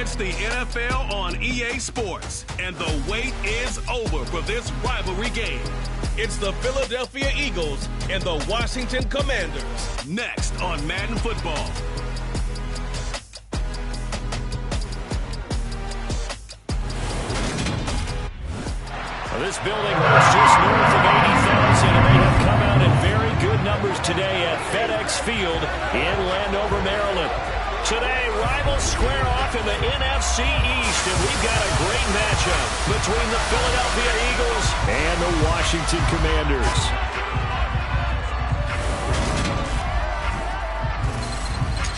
It's the NFL on EA Sports, and the wait is over for this rivalry game. It's the Philadelphia Eagles and the Washington Commanders. Next on Madden Football. Well, this building holds just north of 80,000, and they have come out in very good numbers today at FedEx Field in Landover, Maryland. Today, rivals square off in the NFC East, and we've got a great matchup between the Philadelphia Eagles and the Washington Commanders.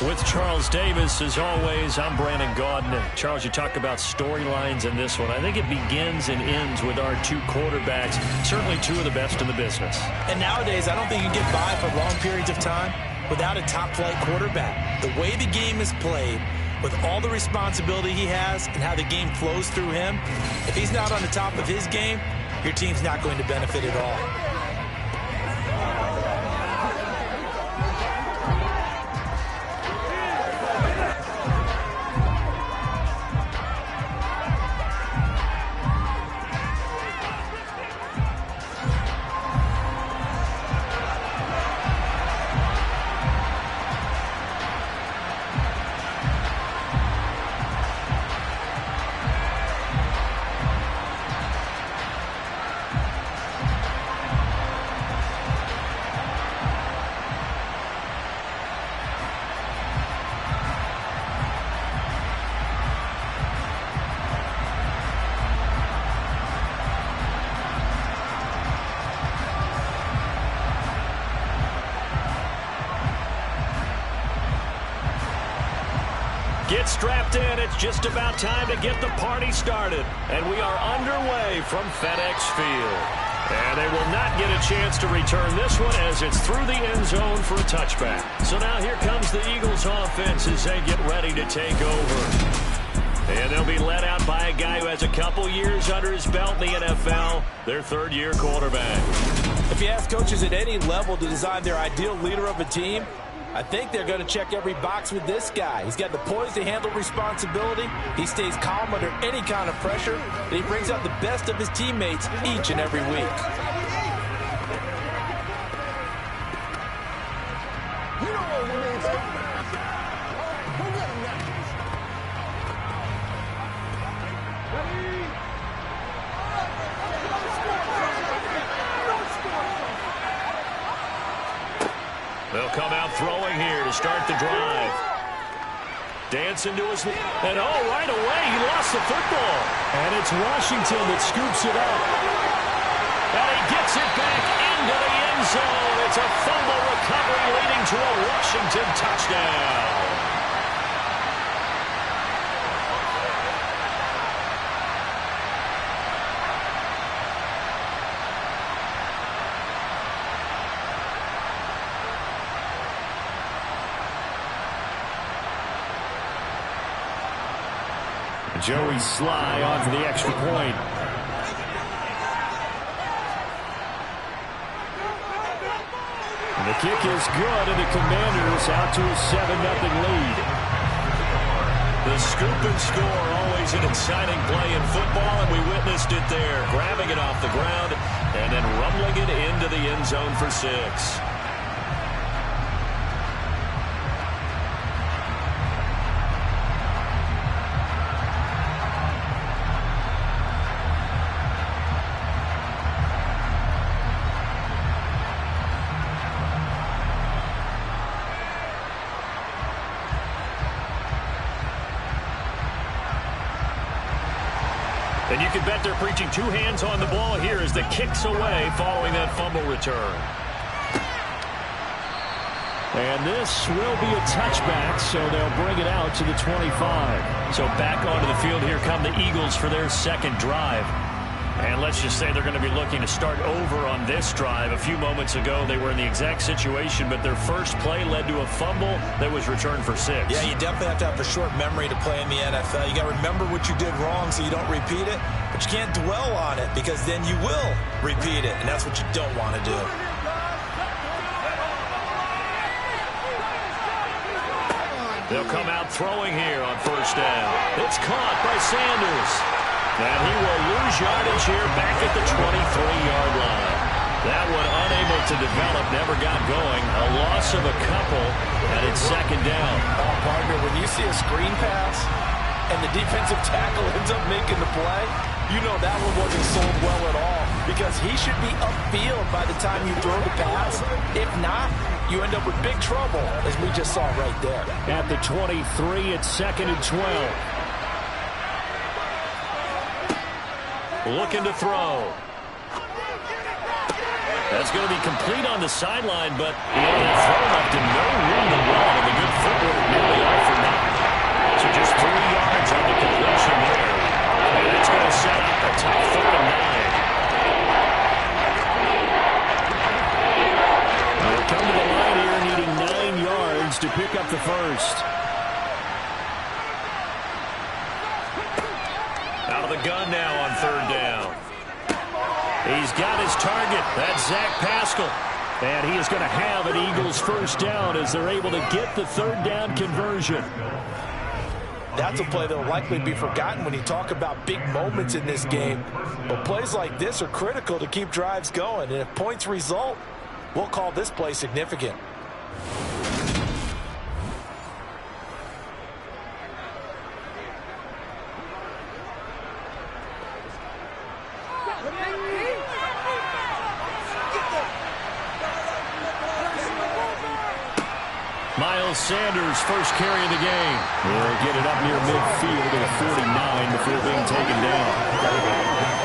With Charles Davis, as always, I'm Brandon Gaudin. And Charles, you talk about storylines in this one. I think it begins and ends with our two quarterbacks, certainly two of the best in the business. And nowadays, I don't think you can get by for long periods of time without a top-flight quarterback. The way the game is played, with all the responsibility he has and how the game flows through him, if he's not on the top of his game, your team's not going to benefit at all. Get strapped in. It's just about time to get the party started. And we are underway from FedEx Field. And they will not get a chance to return this one as it's through the end zone for a touchback. So now here comes the Eagles offense as they get ready to take over. And they'll be led out by a guy who has a couple years under his belt in the NFL, their third-year quarterback. If you ask coaches at any level to design their ideal leader of a team, I think they're going to check every box with this guy. He's got the poise to handle responsibility. He stays calm under any kind of pressure. And he brings out the best of his teammates each and every week. They'll come out throwing here to start the drive. Dancing to his... And right away, he lost the football. And it's Washington that scoops it up. And he gets it back into the end zone. It's a fumble recovery leading to a Washington touchdown. Joey Sly on for the extra point. And the kick is good, and the Commanders out to a 7-0 lead. The scoop and score, always an exciting play in football, and we witnessed it there, grabbing it off the ground and then rumbling it into the end zone for 6. And you can bet they're preaching two hands on the ball here as the kick's away following that fumble return. And this will be a touchback, so they'll bring it out to the 25. So back onto the field here come the Eagles for their second drive. And let's just say they're going to be looking to start over on this drive. A few moments ago, they were in the exact situation, but their first play led to a fumble that was returned for 6. Yeah, you definitely have to have a short memory to play in the NFL. You got to remember what you did wrong so you don't repeat it, but you can't dwell on it because then you will repeat it, and that's what you don't want to do. They'll come out throwing here on first down. It's caught by Sanders. And he will lose yardage here back at the 23-yard line. That one unable to develop, never got going. A loss of a couple, and it's second down. Partner, when you see a screen pass and the defensive tackle ends up making the play, you know that one wasn't sold well at all, because he should be upfield by the time you throw the pass. If not, you end up with big trouble, as we just saw right there. At the 23, it's second and 12. Looking to throw. That's going to be complete on the sideline, but that throw left him no room to run, and the good footwork nearly all for nothing. So just 3 yards on the completion there. And it's going to set up a tough 3rd and 9. They'll come to the line here needing 9 yards to pick up the first. Out of the gun now on 3rd down. He's got his target. That's Zach Pascal. And he is going to have an Eagles first down as they're able to get the 3rd down conversion. That's a play that will likely be forgotten when you talk about big moments in this game. But plays like this are critical to keep drives going. And if points result, we'll call this play significant. Miles Sanders, first carry of the game. Will get it up near midfield at 49 before being taken down.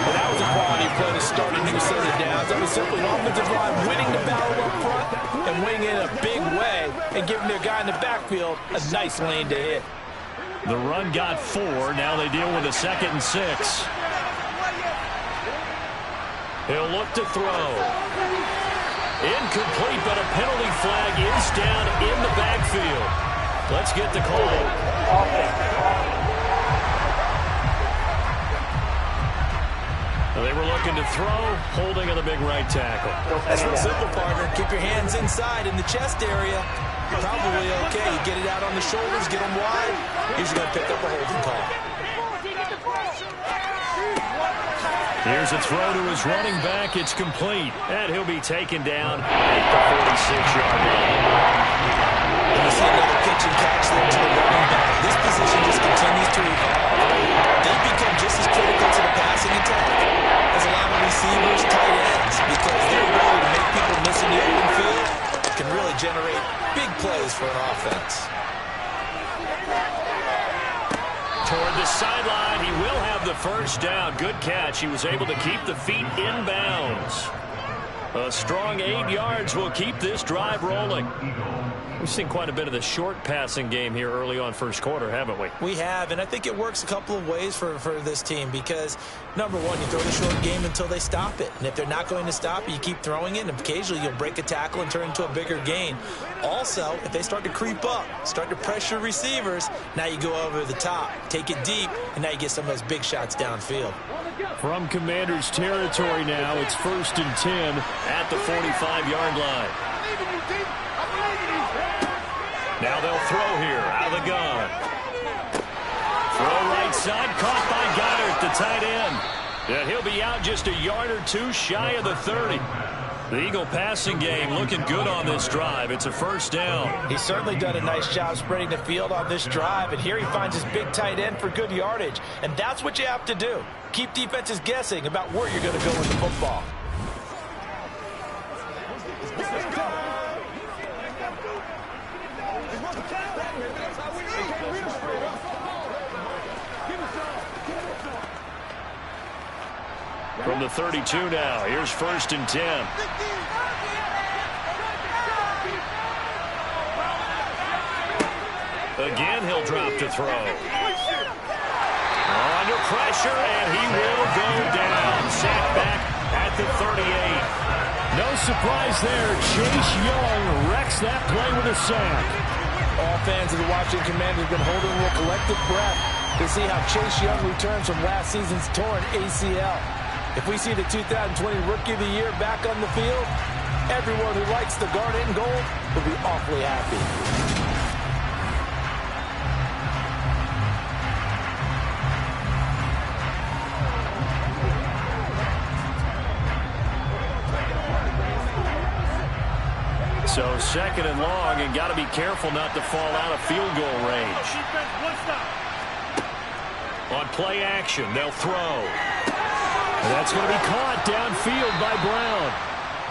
Well, that was a quality play to start a new set of downs. That was simply an offensive line winning the battle up front and winning it in a big way and giving their guy in the backfield a nice lane to hit. The run got 4. Now they deal with a 2nd and 6. He'll look to throw. Incomplete, but a penalty flag is down in the backfield. Let's get the call. They were looking to throw, holding on the big right tackle. That's real simple, partner. Keep your hands inside in the chest area. You're probably okay. You get it out on the shoulders, get them wide. He's going to pick up a holding call. Here's a throw to his running back. It's complete. And he'll be taken down at the 46-yard line. You see another pitch and catch there to the running back. This position just continues to evolve. They become just as critical to the passing attack as allowing receivers, tight ends, because their ability to make people miss in the open field can really generate big plays for an offense. Toward the sideline, he will have the first down. Good catch. He was able to keep the feet in bounds. A strong 8 yards will keep this drive rolling. We've seen quite a bit of the short passing game here early on first quarter, haven't we? We have, and I think it works a couple of ways for this team because, number one, you throw the short game until they stop it. And if they're not going to stop it, you keep throwing it, and occasionally you'll break a tackle and turn into a bigger gain. Also, if they start to creep up, start to pressure receivers, now you go over the top, take it deep, and now you get some of those big shots downfield. From Commanders territory now, it's 1st and 10 at the 45-yard line. Now they'll throw here out of the gun. Throw right side, caught by Goddard, the tight end. And he'll be out just a yard or 2 shy of the 30. The Eagle passing game looking good on this drive. It's a first down. He's certainly done a nice job spreading the field on this drive, and here he finds his big tight end for good yardage. And that's what you have to do. Keep defenses guessing about where you're going to go with the football. From the 32 now, here's 1st and 10. Again, he'll drop to throw. Under pressure, and he will go down. Sacked back at the 38. No surprise there. Chase Young wrecks that play with a sack. All fans of the Washington Commanders have been holding a collective breath to see how Chase Young returns from last season's torn ACL. If we see the 2020 Rookie of the Year back on the field, everyone who likes the garnet and gold will be awfully happy. So 2nd and long, and got to be careful not to fall out of field goal range. On play action, they'll throw. And that's going to be caught downfield by Brown.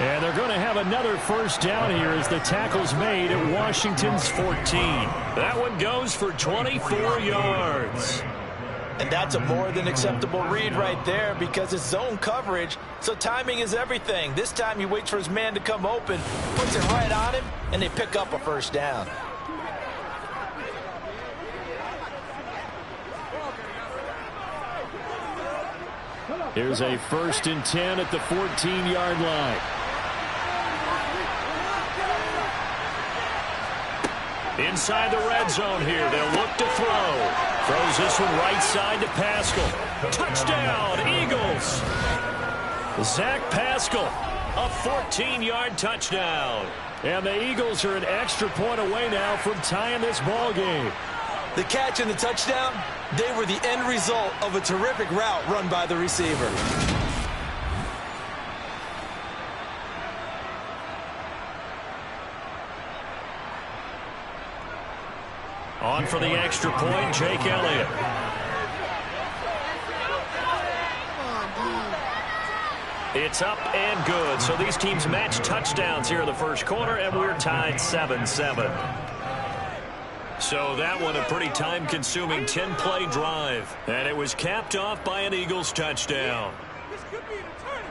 And they're going to have another first down here as the tackle's made at Washington's 14. That one goes for 24 yards. And that's a more than acceptable read right there because it's zone coverage, so timing is everything. This time he waits for his man to come open, puts it right on him, and they pick up a first down. Here's a 1st and 10 at the 14-yard line. Inside the red zone here, they'll look to throw. Throws this one right side to Pascal. Touchdown, Eagles! Zach Pascal, a 14-yard touchdown. And the Eagles are an extra point away now from tying this ball game. The catch and the touchdown, they were the end result of a terrific route run by the receiver. On for the extra point, Jake Elliott. It's up and good. So these teams match touchdowns here in the first quarter, and we're tied 7-7. So that one a pretty time-consuming 10-play drive. And it was capped off by an Eagles touchdown. This could be an eternity.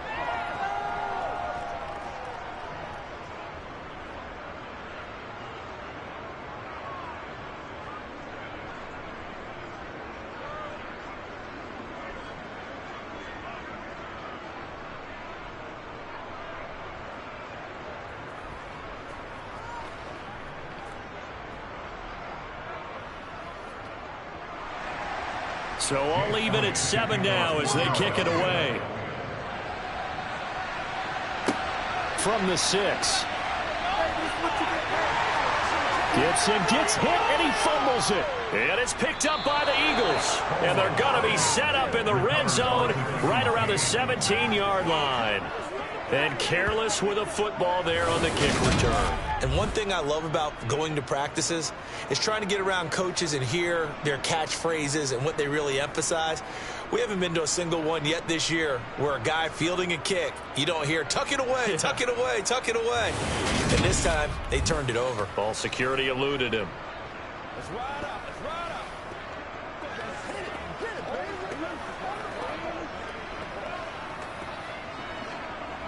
So all even at 7 now as they kick it away. From the 6. Gibson gets hit and he fumbles it. And it's picked up by the Eagles. And they're going to be set up in the red zone right around the 17-yard line. And careless with a football there on the kick return. And one thing I love about going to practices is trying to get around coaches and hear their catchphrases and what they really emphasize. We haven't been to a single one yet this year where a guy fielding a kick, you don't hear, tuck it away, tuck it away, tuck it away. And this time, they turned it over. Ball security eluded him. Let's ride up. Let's ride up.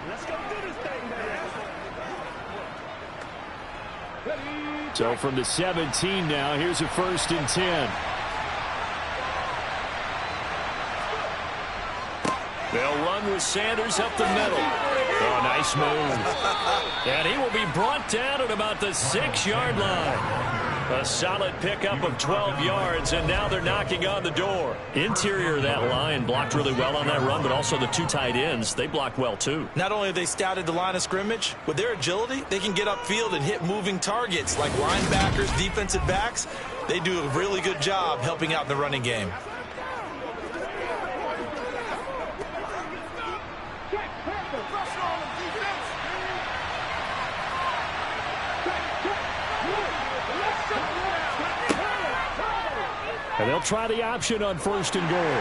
Let's go do this thing, man. So from the 17 now, here's a 1st and 10. They'll run with Sanders up the middle. Oh, nice move. And he will be brought down at about the 6-yard line. A solid pickup of 12 yards, and now they're knocking on the door. Interior of that line blocked really well on that run, but also the 2 tight ends, they blocked well too. Not only have they scouted the line of scrimmage, with their agility, they can get upfield and hit moving targets like linebackers, defensive backs. They do a really good job helping out in the running game. And they'll try the option on 1st and goal.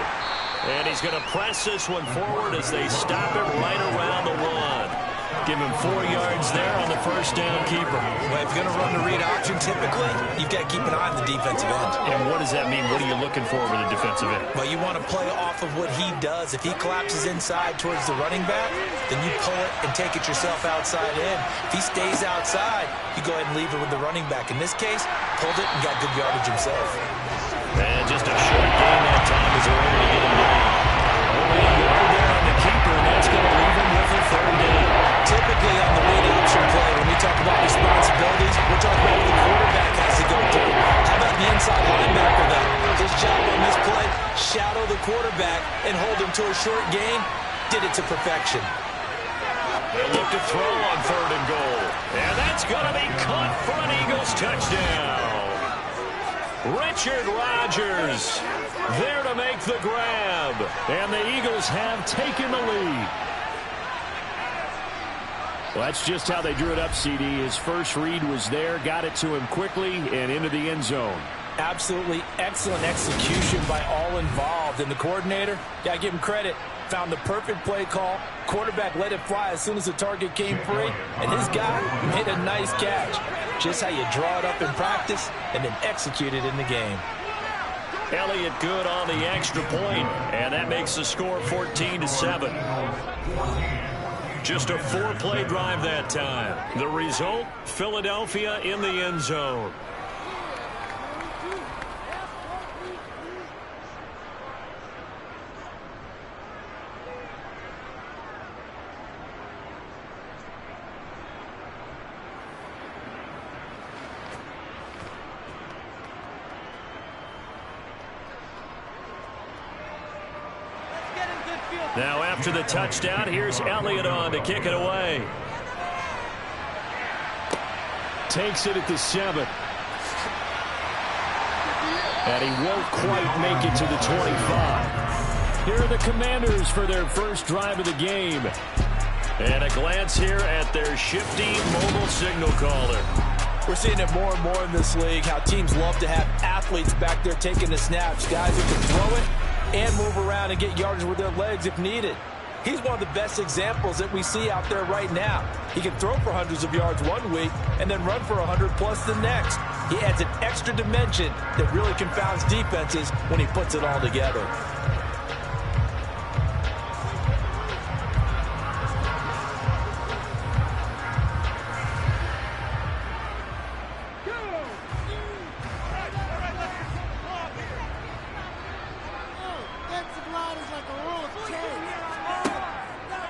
And he's going to press this one forward as they stop it right around the 1. Give him 4 yards there on the 1st down keeper. Well, if you're going to run the read option, typically, you've got to keep an eye on the defensive end. And what does that mean? What are you looking for with a defensive end? Well, you want to play off of what he does. If he collapses inside towards the running back, then you pull it and take it yourself outside in. If he stays outside, you go ahead and leave it with the running back. In this case, pulled it and got good yardage himself. And just a short gain that time as they're able to get him down. Only a yard there on the keeper, and that's going to leave him with a 3rd down. Typically on the read option play, when we talk about responsibilities, we're talking about what the quarterback has to go through. How about the inside linebacker, though? His job on this play, shadow the quarterback and hold him to a short gain. Did it to perfection. They'll look to throw on 3rd and goal. And that's going to be caught for an Eagles touchdown. Richard Rodgers there to make the grab. And the Eagles have taken the lead. Well, that's just how they drew it up, CD. His first read was there, got it to him quickly, and into the end zone. Absolutely excellent execution by all involved. And the coordinator, got to give him credit, found the perfect play call. Quarterback let it fly as soon as the target came free, and his guy made a nice catch. Just how you draw it up in practice and then execute it in the game. Elliott good on the extra point, and that makes the score 14-7. Just a 4-play drive that time. The result, Philadelphia in the end zone. Now after the touchdown, here's Elliott on to kick it away. Takes it at the 7. And he won't quite make it to the 25. Here are the Commanders for their first drive of the game. And a glance here at their shifty mobile signal caller. We're seeing it more and more in this league, how teams love to have athletes back there taking the snaps, guys who can throw it and move around and get yardage with their legs if needed. He's one of the best examples that we see out there right now. He can throw for hundreds of yards one week and then run for 100+ the next. He adds an extra dimension that really confounds defenses when he puts it all together.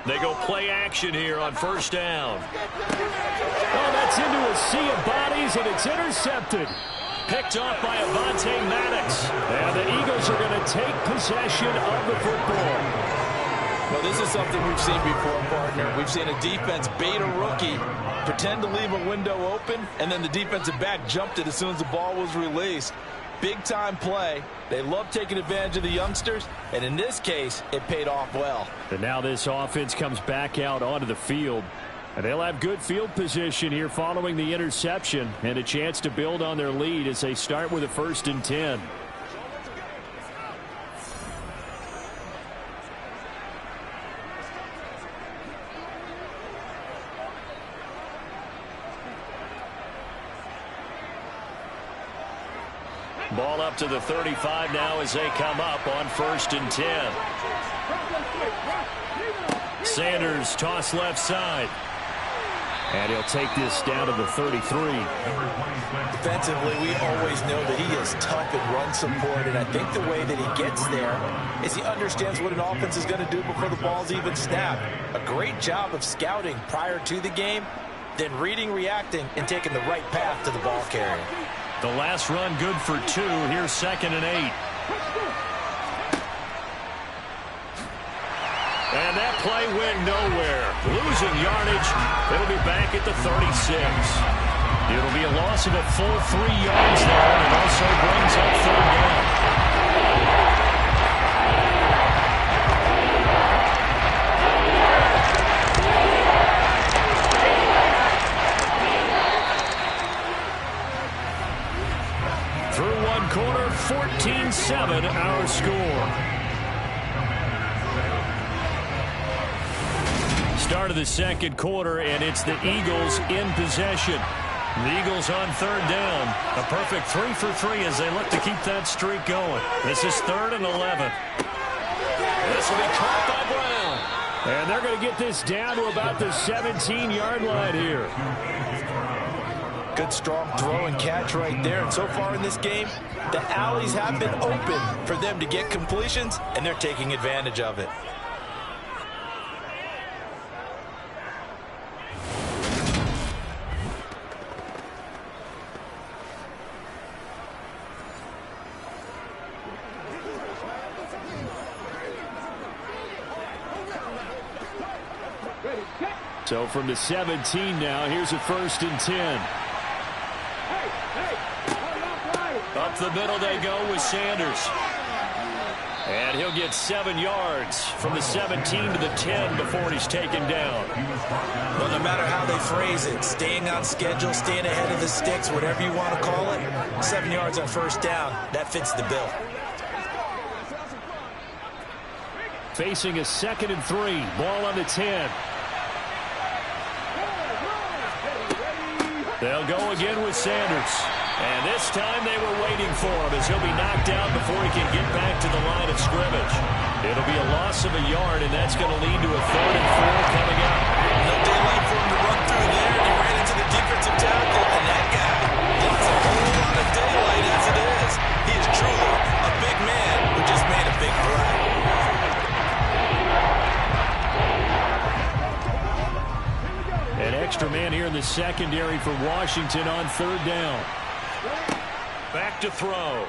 They go play action here on first down. Oh, that's into a sea of bodies, and it's intercepted. Picked off by Avonte Maddox. And the Eagles are going to take possession of the football. Well, this is something we've seen before, partner. We've seen a defense bait a rookie, pretend to leave a window open, and then the defensive back jumped it as soon as the ball was released. Big-time play. They love taking advantage of the youngsters, and in this case, it paid off well. And now this offense comes back out onto the field. And they'll have good field position here following the interception and a chance to build on their lead as they start with a 1st and 10. Ball up to the 35 now as they come up on 1st and 10. Sanders toss left side. And he'll take this down to the 33. Defensively, we always know that he is tough in run support, and I think the way that he gets there is he understands what an offense is going to do before the ball's even snapped. A great job of scouting prior to the game, then reading, reacting, and taking the right path to the ball carrier. The last run good for 2. Here's 2nd and 8. And that play went nowhere. Losing yardage. It'll be back at the 36. It'll be a loss of a full 3 yards there, and it also brings up 3rd down. Through one quarter, 14-7 our score. Start of the 2nd quarter, and it's the Eagles in possession. The Eagles on 3rd down. A perfect 3 for 3 as they look to keep that streak going. This is 3rd and 11. This will be caught by Brown. And they're going to get this down to about the 17-yard line here. Good strong throw and catch right there. And so far in this game, the alleys have been open for them to get completions, and they're taking advantage of it. So from the 17 now, here's a 1st and 10. Up the middle they go with Sanders. And he'll get 7 yards from the 17 to the 10 before he's taken down. Well, no matter how they phrase it, staying on schedule, staying ahead of the sticks, whatever you want to call it, 7 yards on first down, that fits the bill. Facing a 2nd and 3, ball on the 10. They'll go again with Sanders. And this time they were waiting for him as he'll be knocked out before he can get back to the line of scrimmage. It'll be a loss of a yard, and that's going to lead to a 3rd and 4 coming up. No daylight for him to run through there, and he ran into the defensive tackle, and that guy lost a whole lot of daylight as it is. He is truly a big man who just made a big play. An extra man here in the secondary for Washington on 3rd down. Back to throw.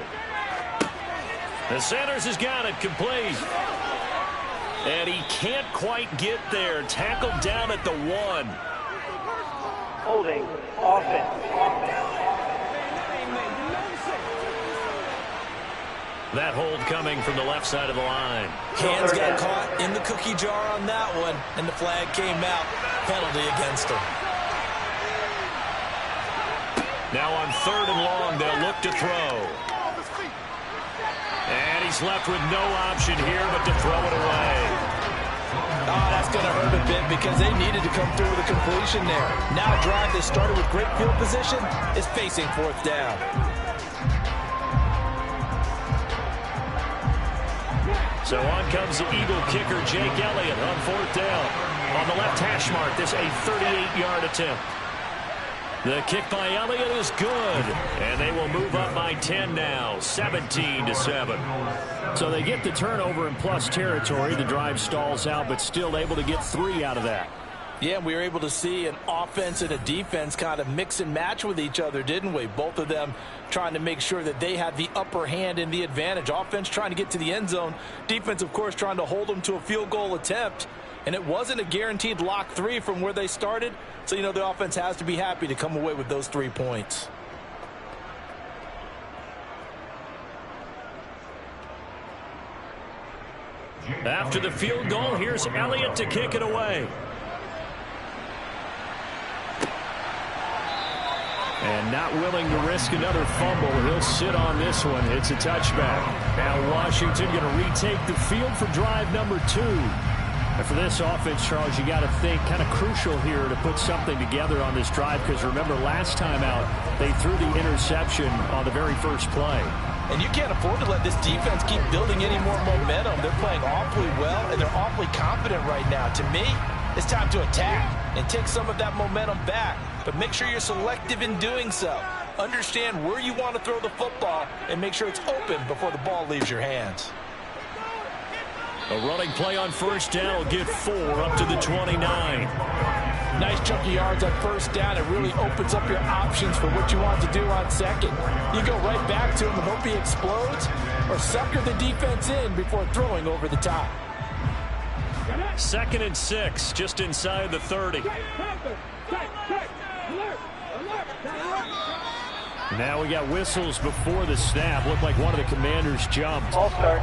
The Sanders has got it complete. And he can't quite get there. Tackled down at the 1. Holding offense. That hold coming from the left side of the line. Hands got caught in the cookie jar on that one, and the flag came out. Penalty against him. Now on 3rd and long, they'll look to throw. And he's left with no option here but to throw it away. Oh, that's going to hurt a bit because they needed to come through with a completion there. Now a drive that started with great field position is facing 4th down. So on comes the Eagle kicker, Jake Elliott, on 4th down. On the left hash mark, this a 38-yard attempt. The kick by Elliott is good. And they will move up by 10 now, 17-7. So they get the turnover in plus territory. The drive stalls out, but still able to get 3 out of that. Yeah, we were able to see an offense and a defense kind of mix and match with each other, didn't we? Both of them trying to make sure that they had the upper hand and the advantage. Offense trying to get to the end zone. Defense, of course, trying to hold them to a field goal attempt. And it wasn't a guaranteed lock 3 from where they started. So, you know, the offense has to be happy to come away with those 3 points. After the field goal, here's Elliott to kick it away. And not willing to risk another fumble. He'll sit on this one. It's a touchback. Now Washington going to retake the field for drive number 2. And for this offense, Charles, you got to think kind of crucial here to put something together on this drive, because remember last time out they threw the interception on the very first play. And you can't afford to let this defense keep building any more momentum. They're playing awfully well, and they're awfully confident right now. To me, it's time to attack and take some of that momentum back. But make sure you're selective in doing so. Understand where you want to throw the football and make sure it's open before the ball leaves your hands. A running play on first down will get 4 up to the 29. Nice chunky yards on first down. It really opens up your options for what you want to do on second. You go right back to him and hope he explodes, or sucker the defense in before throwing over the top. 2nd and 6, just inside the 30. Now we got whistles before the snap. Looked like one of the Commanders jumped. All start.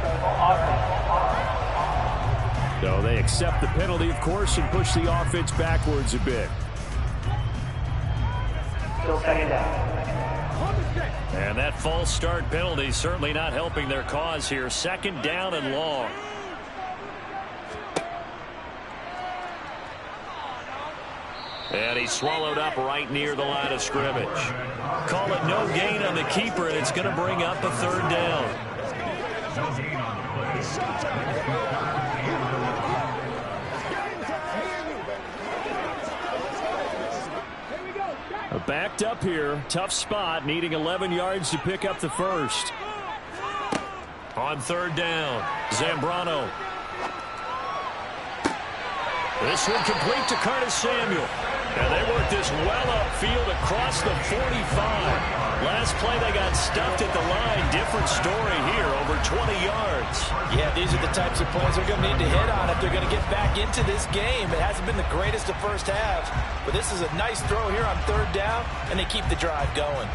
So they accept the penalty, of course, and push the offense backwards a bit. Still 2nd down. And that false start penalty certainly not helping their cause here. 2nd down and long. And he swallowed up right near the line of scrimmage. Call it no gain on the keeper, and it's going to bring up a 3rd down. Backed up here, tough spot, needing 11 yards to pick up the first. On 3rd down, Zambrano. This one complete to Curtis Samuel. And they work this well upfield across the 45. Last play they got stuffed at the line. Different story here, over 20 yards. Yeah, these are the types of plays they're going to need to hit on if they're going to get back into this game. It hasn't been the greatest of first halves, but this is a nice throw here on 3rd down, and they keep the drive going.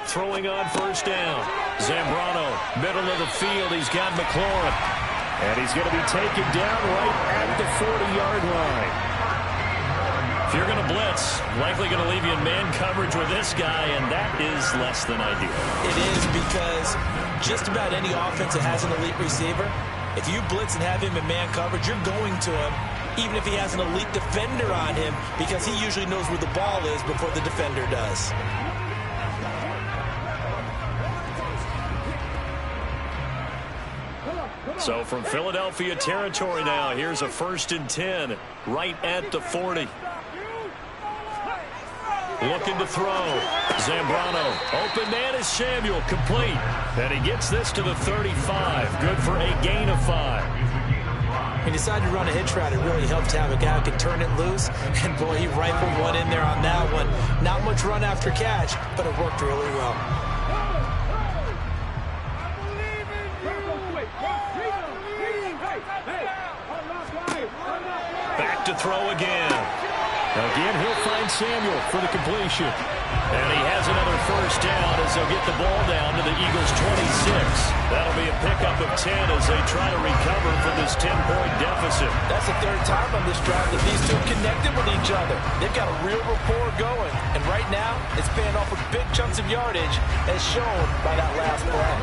throwing on first down. Zambrano, middle of the field. He's got McLaurin. And he's going to be taken down right at the 40-yard line. If you're going to blitz, likely going to leave you in man coverage with this guy, and that is less than ideal. It is, because just about any offense that has an elite receiver, if you blitz and have him in man coverage, you're going to him, even if he has an elite defender on him, because he usually knows where the ball is before the defender does. So from Philadelphia territory now, here's a 1st and 10 right at the 40. Looking to throw. Zambrano. Open man is Samuel. Complete. And he gets this to the 35. Good for a gain of 5. He decided to run a hitch route. It really helped to have a guy who could turn it loose. And, boy, he rifled one in there on that one. Not much run after catch, but it worked really well. Back to throw again. Again, he'll find Samuel for the completion. And he has another first down as they'll get the ball down to the Eagles' 26. That'll be a pickup of 10 as they try to recover from this 10-point deficit. That's the 3rd time on this drive that these two connected with each other. They've got a real rapport going. And right now, it's paying off with big chunks of yardage, as shown by that last play.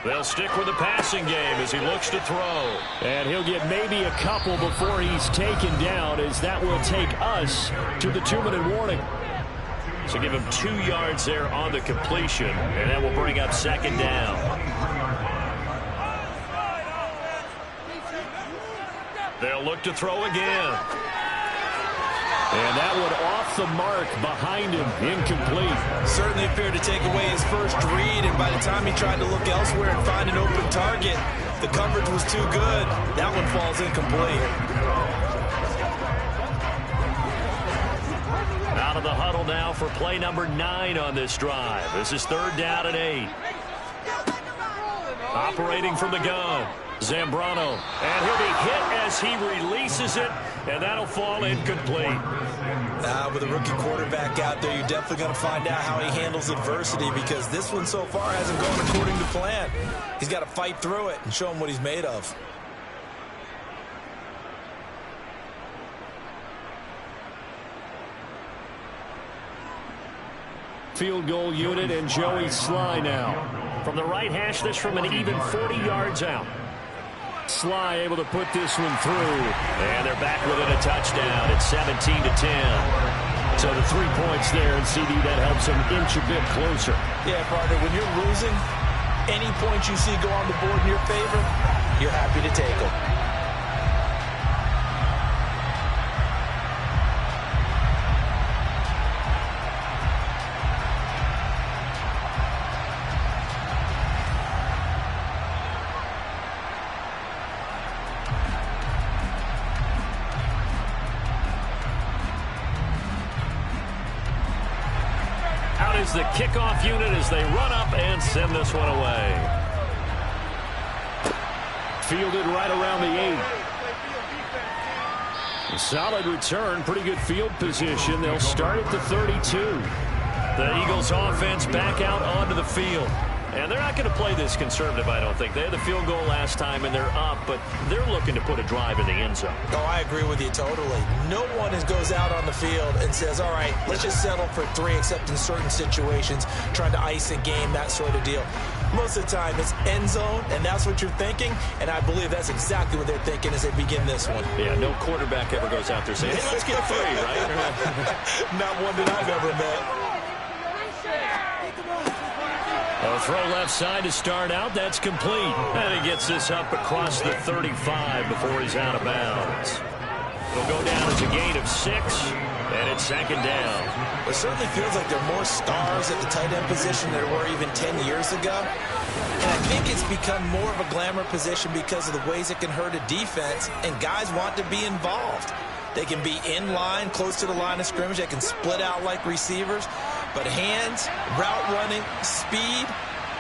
They'll stick with the passing game as he looks to throw. And he'll get maybe a couple before he's taken down, as that will take us to the 2-minute warning. So give him 2 yards there on the completion, and that will bring up 2nd down. They'll look to throw again. And that one off the mark behind him, incomplete. Certainly appeared to take away his first read, and by the time he tried to look elsewhere and find an open target, the coverage was too good. That one falls incomplete. Out of the huddle now for play number 9 on this drive. This is 3rd down and 8. Operating from the gun. Zambrano, and he'll be hit as he releases it, and that'll fall incomplete. With a rookie quarterback out there, you're definitely going to find out how he handles adversity, because this one so far hasn't gone according to plan. He's got to fight through it and show him what he's made of. Field goal unit and Joey Sly now. From the right hash, this from an even 40 yards out. Sly able to put this one through. And they're back within a touchdown. It's 17-10. So the 3 points there, and CD, that helps them inch a bit closer. Yeah, partner, when you're losing, any points you see go on the board in your favor, you're happy to take them. Is the kickoff unit as they run up and send this one away. Fielded right around the 8. Solid return, pretty good field position. They'll start at the 32. The Eagles offense back out onto the field. And they're not going to play this conservative, I don't think. They had the field goal last time, and they're up, but they're looking to put a drive in the end zone. Oh, I agree with you totally. No one goes out on the field and says, all right, let's just settle for 3, except in certain situations, trying to ice a game, that sort of deal. Most of the time, it's end zone, and that's what you're thinking, and I believe that's exactly what they're thinking as they begin this one. Yeah, no quarterback ever goes out there saying, hey, let's get 3, right? Not one that I've ever met. A throw left side to start out. That's complete. And he gets this up across the 35 before he's out of bounds. It'll go down as a gain of 6, and it's 2nd down. It certainly feels like there are more stars at the tight end position than there were even 10 years ago. And I think it's become more of a glamour position because of the ways it can hurt a defense, and guys want to be involved. They can be in line, close to the line of scrimmage. They can split out like receivers. But hands, route running, speed,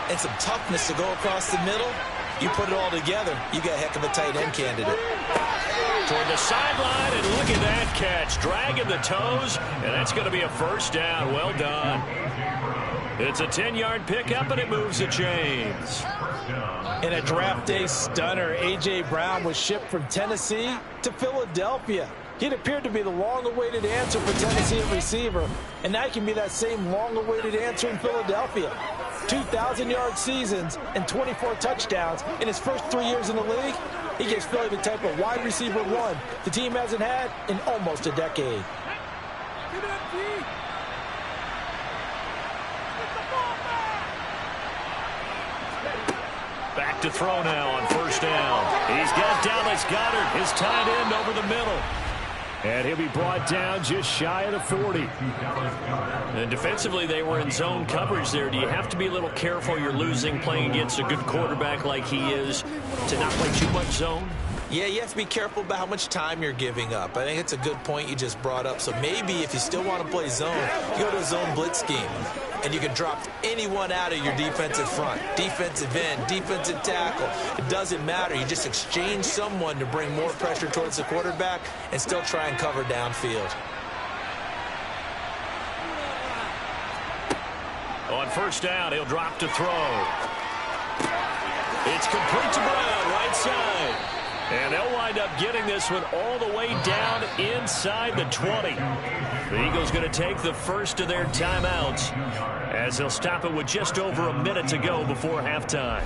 and some toughness to go across the middle, you put it all together, you got a heck of a tight end candidate. Toward the sideline, and look at that catch. Dragging the toes, and that's going to be a first down. Well done. It's a 10-yard pickup, and it moves the chains. In a draft day stunner, A.J. Brown was shipped from Tennessee to Philadelphia. He'd appeared to be the long-awaited answer for Tennessee at receiver, and now he can be that same long-awaited answer in Philadelphia. 2,000-yard seasons and 24 touchdowns in his first 3 years in the league. He gives Philly the type of wide receiver one the team hasn't had in almost a decade. Back to throw now on first down. He's got Dallas Goedert, his tight end, over the middle. And he'll be brought down just shy of the 40. And defensively, they were in zone coverage there. Do you have to be a little careful? You're losing playing against a good quarterback like he is to not play too much zone? Yeah, you have to be careful about how much time you're giving up. I think it's a good point you just brought up. So maybe if you still want to play zone, you go to a zone blitz scheme. And you can drop anyone out of your defensive front. Defensive end, defensive tackle. It doesn't matter. You just exchange someone to bring more pressure towards the quarterback and still try and cover downfield. On first down, he'll drop to throw. It's complete to Brown, right side. And they'll wind up getting this one all the way down inside the 20. The Eagles going to take the first of their timeouts as they'll stop it with just over a minute to go before halftime.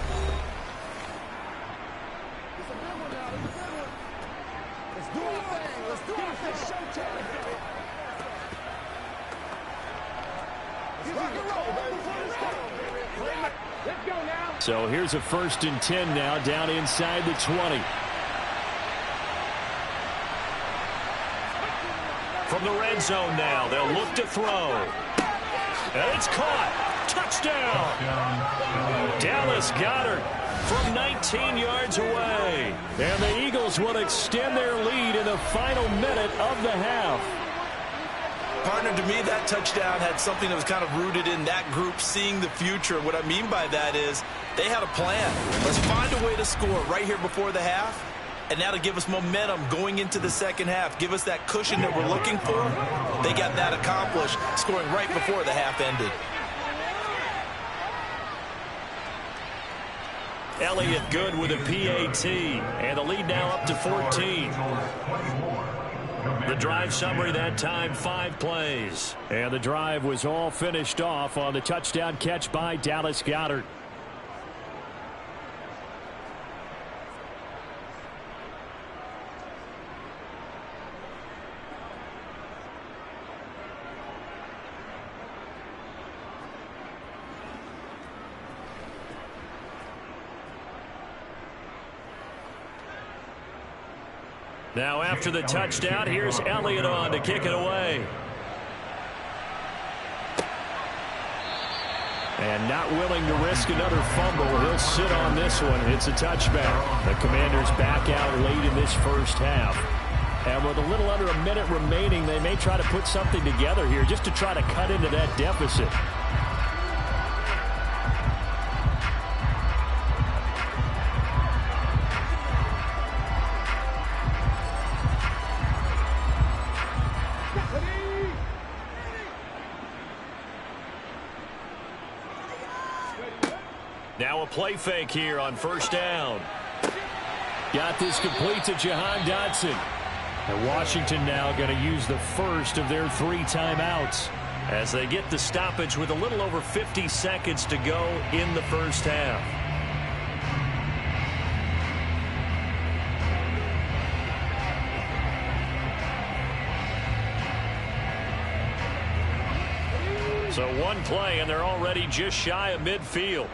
So here's a 1st and 10 now down inside the 20. From the red zone now, they'll look to throw. And it's caught. Touchdown. Dallas Goedert from 19 yards away. And the Eagles will extend their lead in the final minute of the half. Partner, to me, that touchdown had something that was kind of rooted in that group seeing the future. What I mean by that is they had a plan. Let's find a way to score right here before the half. And that'll give us momentum going into the second half. Give us that cushion that we're looking for. They got that accomplished, scoring right before the half ended. Elliott good with a PAT. And the lead now up to 14. The drive summary that time, 5 plays. And the drive was all finished off on the touchdown catch by Dallas Goedert. Now after the touchdown, here's Elliott on to kick it away. And not willing to risk another fumble, he'll sit on this one. It's a touchback. The Commanders back out late in this first half. And with a little under a minute remaining, they may try to put something together here just to try to cut into that deficit. Now a play fake here on first down. Got this complete to Jahan Dotson. And Washington now going to use the first of their 3 timeouts as they get the stoppage with a little over 50 seconds to go in the first half. So one play and they're already just shy of midfield.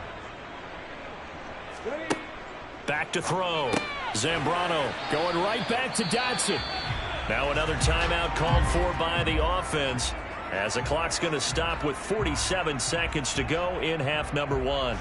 Back to throw. Zambrano going right back to Dotson. Now another timeout called for by the offense as the clock's going to stop with 47 seconds to go in half number 1.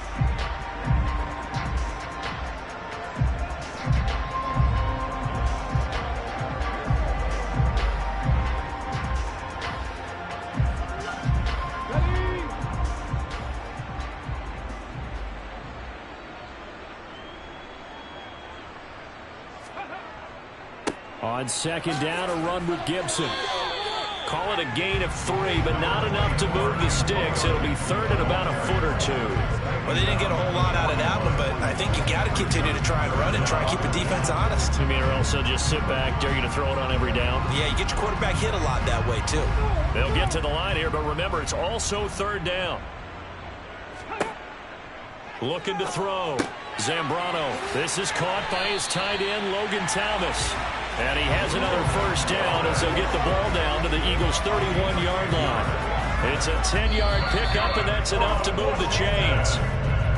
On second down, a run with Gibson. Call it a gain of 3, but not enough to move the sticks. It'll be third and about a foot or 2. Well, they didn't get a whole lot out of that one, but I think you got to continue to try and run and try and keep the defense honest. You mean, or else they'll just sit back, dare you to throw it on every down? Yeah, you get your quarterback hit a lot that way, too. They'll get to the line here, but remember, it's also third down. Looking to throw. Zambrano. This is caught by his tight end, Logan Thomas. And he has another first down as they'll get the ball down to the Eagles' 31-yard line. It's a 10-yard pickup, and that's enough to move the chains.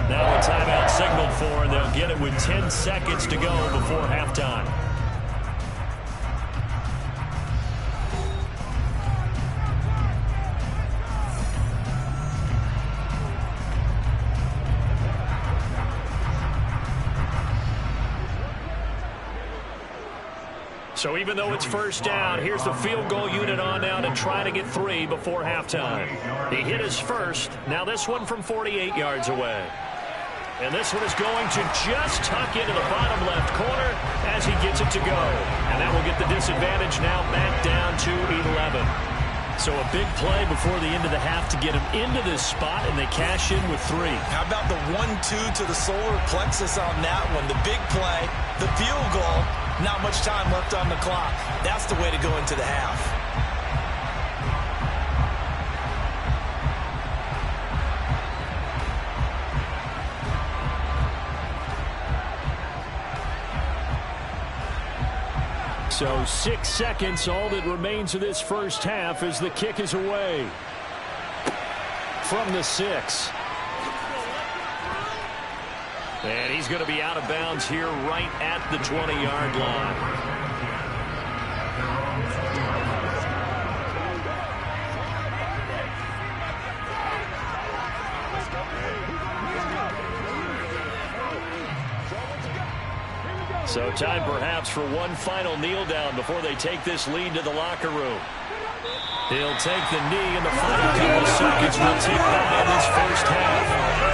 Now a timeout signaled for, and they'll get it with 10 seconds to go before halftime. So even though it's first down, here's the field goal unit on now to try to get 3 before halftime. He hit his first. Now this one from 48 yards away. And this one is going to just tuck into the bottom left corner as he gets it to go. And that will get the disadvantage now back down to 11. So a big play before the end of the half to get him into this spot, and they cash in with 3. How about the 1-2 to the solar plexus on that one? The big play, the field goal. Not much time left on the clock. That's the way to go into the half. So 6 seconds, all that remains of this first half as the kick is away. From the 6. And he's going to be out of bounds here right at the 20-yard line. So time perhaps for one final kneel down before they take this lead to the locker room. He'll take the knee in the final couple seconds. Will tick by in this first half.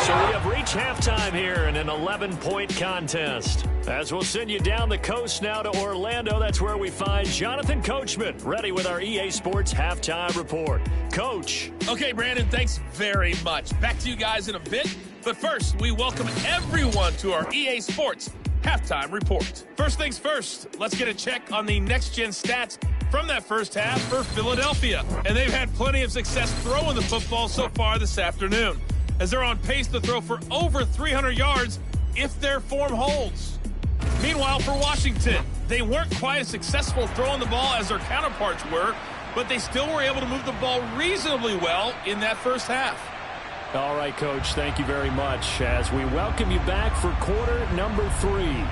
So we have reached halftime here in an 11-point contest. As we'll send you down the coast now to Orlando, that's where we find Jonathan Coachman, ready with our EA Sports Halftime Report. Coach. Okay, Brandon, thanks very much. Back to you guys in a bit. But first, we welcome everyone to our EA Sports Halftime Report. First things first, let's get a check on the next-gen stats from that first half for Philadelphia. And they've had plenty of success throwing the football so far this afternoon, as they're on pace to throw for over 300 yards if their form holds. Meanwhile, for Washington, they weren't quite as successful throwing the ball as their counterparts were, but they still were able to move the ball reasonably well in that first half. All right, Coach, thank you very much as we welcome you back for quarter number 3.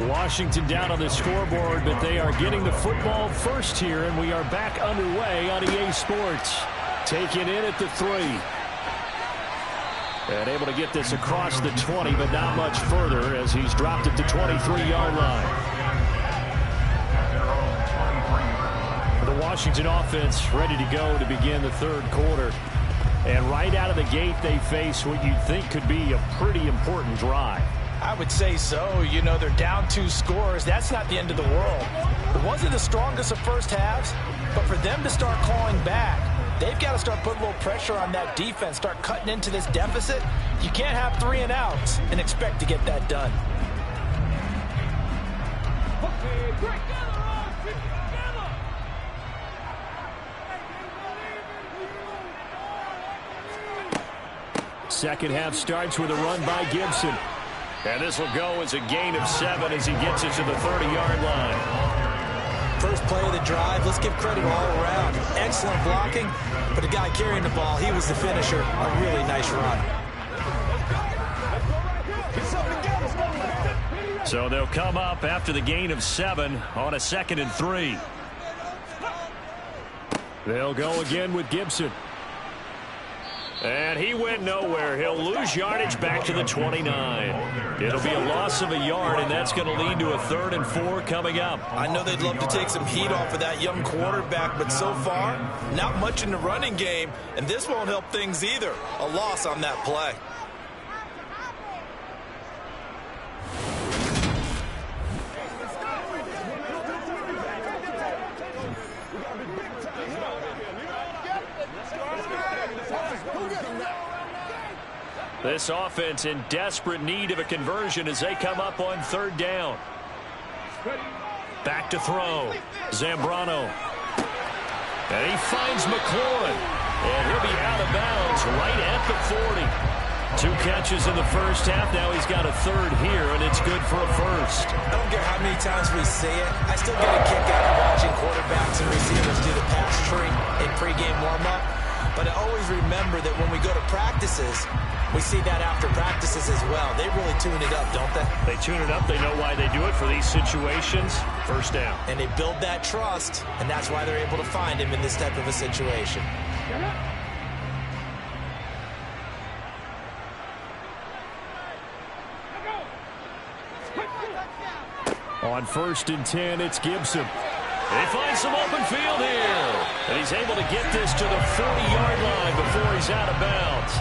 Washington down on the scoreboard, but they are getting the football first here, and we are back underway on EA Sports. Taking in at the 3. And able to get this across the 20, but not much further as he's dropped at the 23-yard line. The Washington offense ready to go to begin the third quarter. And right out of the gate, they face what you'd think could be a pretty important drive. I would say so. You know, they're down 2 scores. That's not the end of the world. It wasn't the strongest of first halves, but for them to start clawing back, they've got to start putting a little pressure on that defense, start cutting into this deficit. You can't have 3 and outs and expect to get that done. Second half starts with a run by Gibson. And this will go as a gain of 7 as he gets it to the 30-yard line. First play of the drive, let's give credit all around. Excellent blocking, but the guy carrying the ball, he was the finisher. A really nice run. So they'll come up after the gain of 7 on a 2nd and 3. They'll go again with Gibson. And he went nowhere. He'll lose yardage back to the 29. It'll be a loss of a yard, and that's going to lead to a 3rd and 4 coming up. I know they'd love to take some heat off of that young quarterback, but so far, not much in the running game, and this won't help things either. A loss on that play. This offense in desperate need of a conversion as they come up on 3rd down. Back to throw. Zambrano. And he finds McLaurin. And he'll be out of bounds right at the 40. 2 catches in the first half. Now he's got a 3rd here, and it's good for a 1st. I don't care how many times we say it. I still get a kick out of watching quarterbacks and receivers do the pass tree in pregame warm-up. But I always remember that when we go to practices, we see that after practices as well. They really tune it up, don't they? They tune it up. They know why they do it for these situations. 1st down. And they build that trust, and that's why they're able to find him in this type of a situation. On 1st and 10, it's Gibson. He finds some open field here. And he's able to get this to the 40-yard line before he's out of bounds.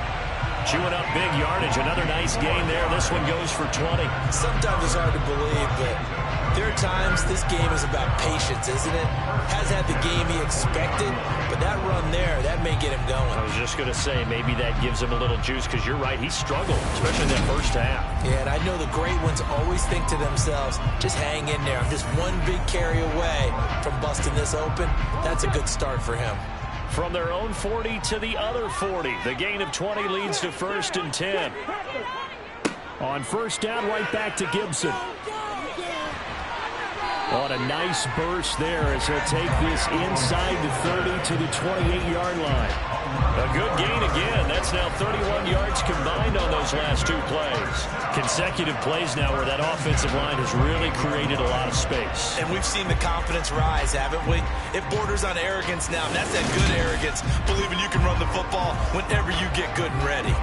Chewing up big yardage. Another nice gain there. This one goes for 20. Sometimes it's hard to believe, but there are times this game is about patience, isn't it? Has had the game he expected, but that run there, that may get him going. I was just going to say, maybe that gives him a little juice, because you're right, he struggled, especially in that first half. Yeah, and I know the great ones always think to themselves, just hang in there. I'm just one big carry away from busting this open. That's a good start for him. From their own 40 to the other 40. The gain of 20 leads to 1st and 10. On 1st down, right back to Gibson. On a nice burst there as he'll take this inside the 30 to the 28-yard line. A good gain again. That's now 31 yards combined on those last 2 plays. Consecutive plays now where that offensive line has really created a lot of space. And we've seen the confidence rise, haven't we? It borders on arrogance now, and that's that good arrogance, believing you can run the football whenever you get good and ready.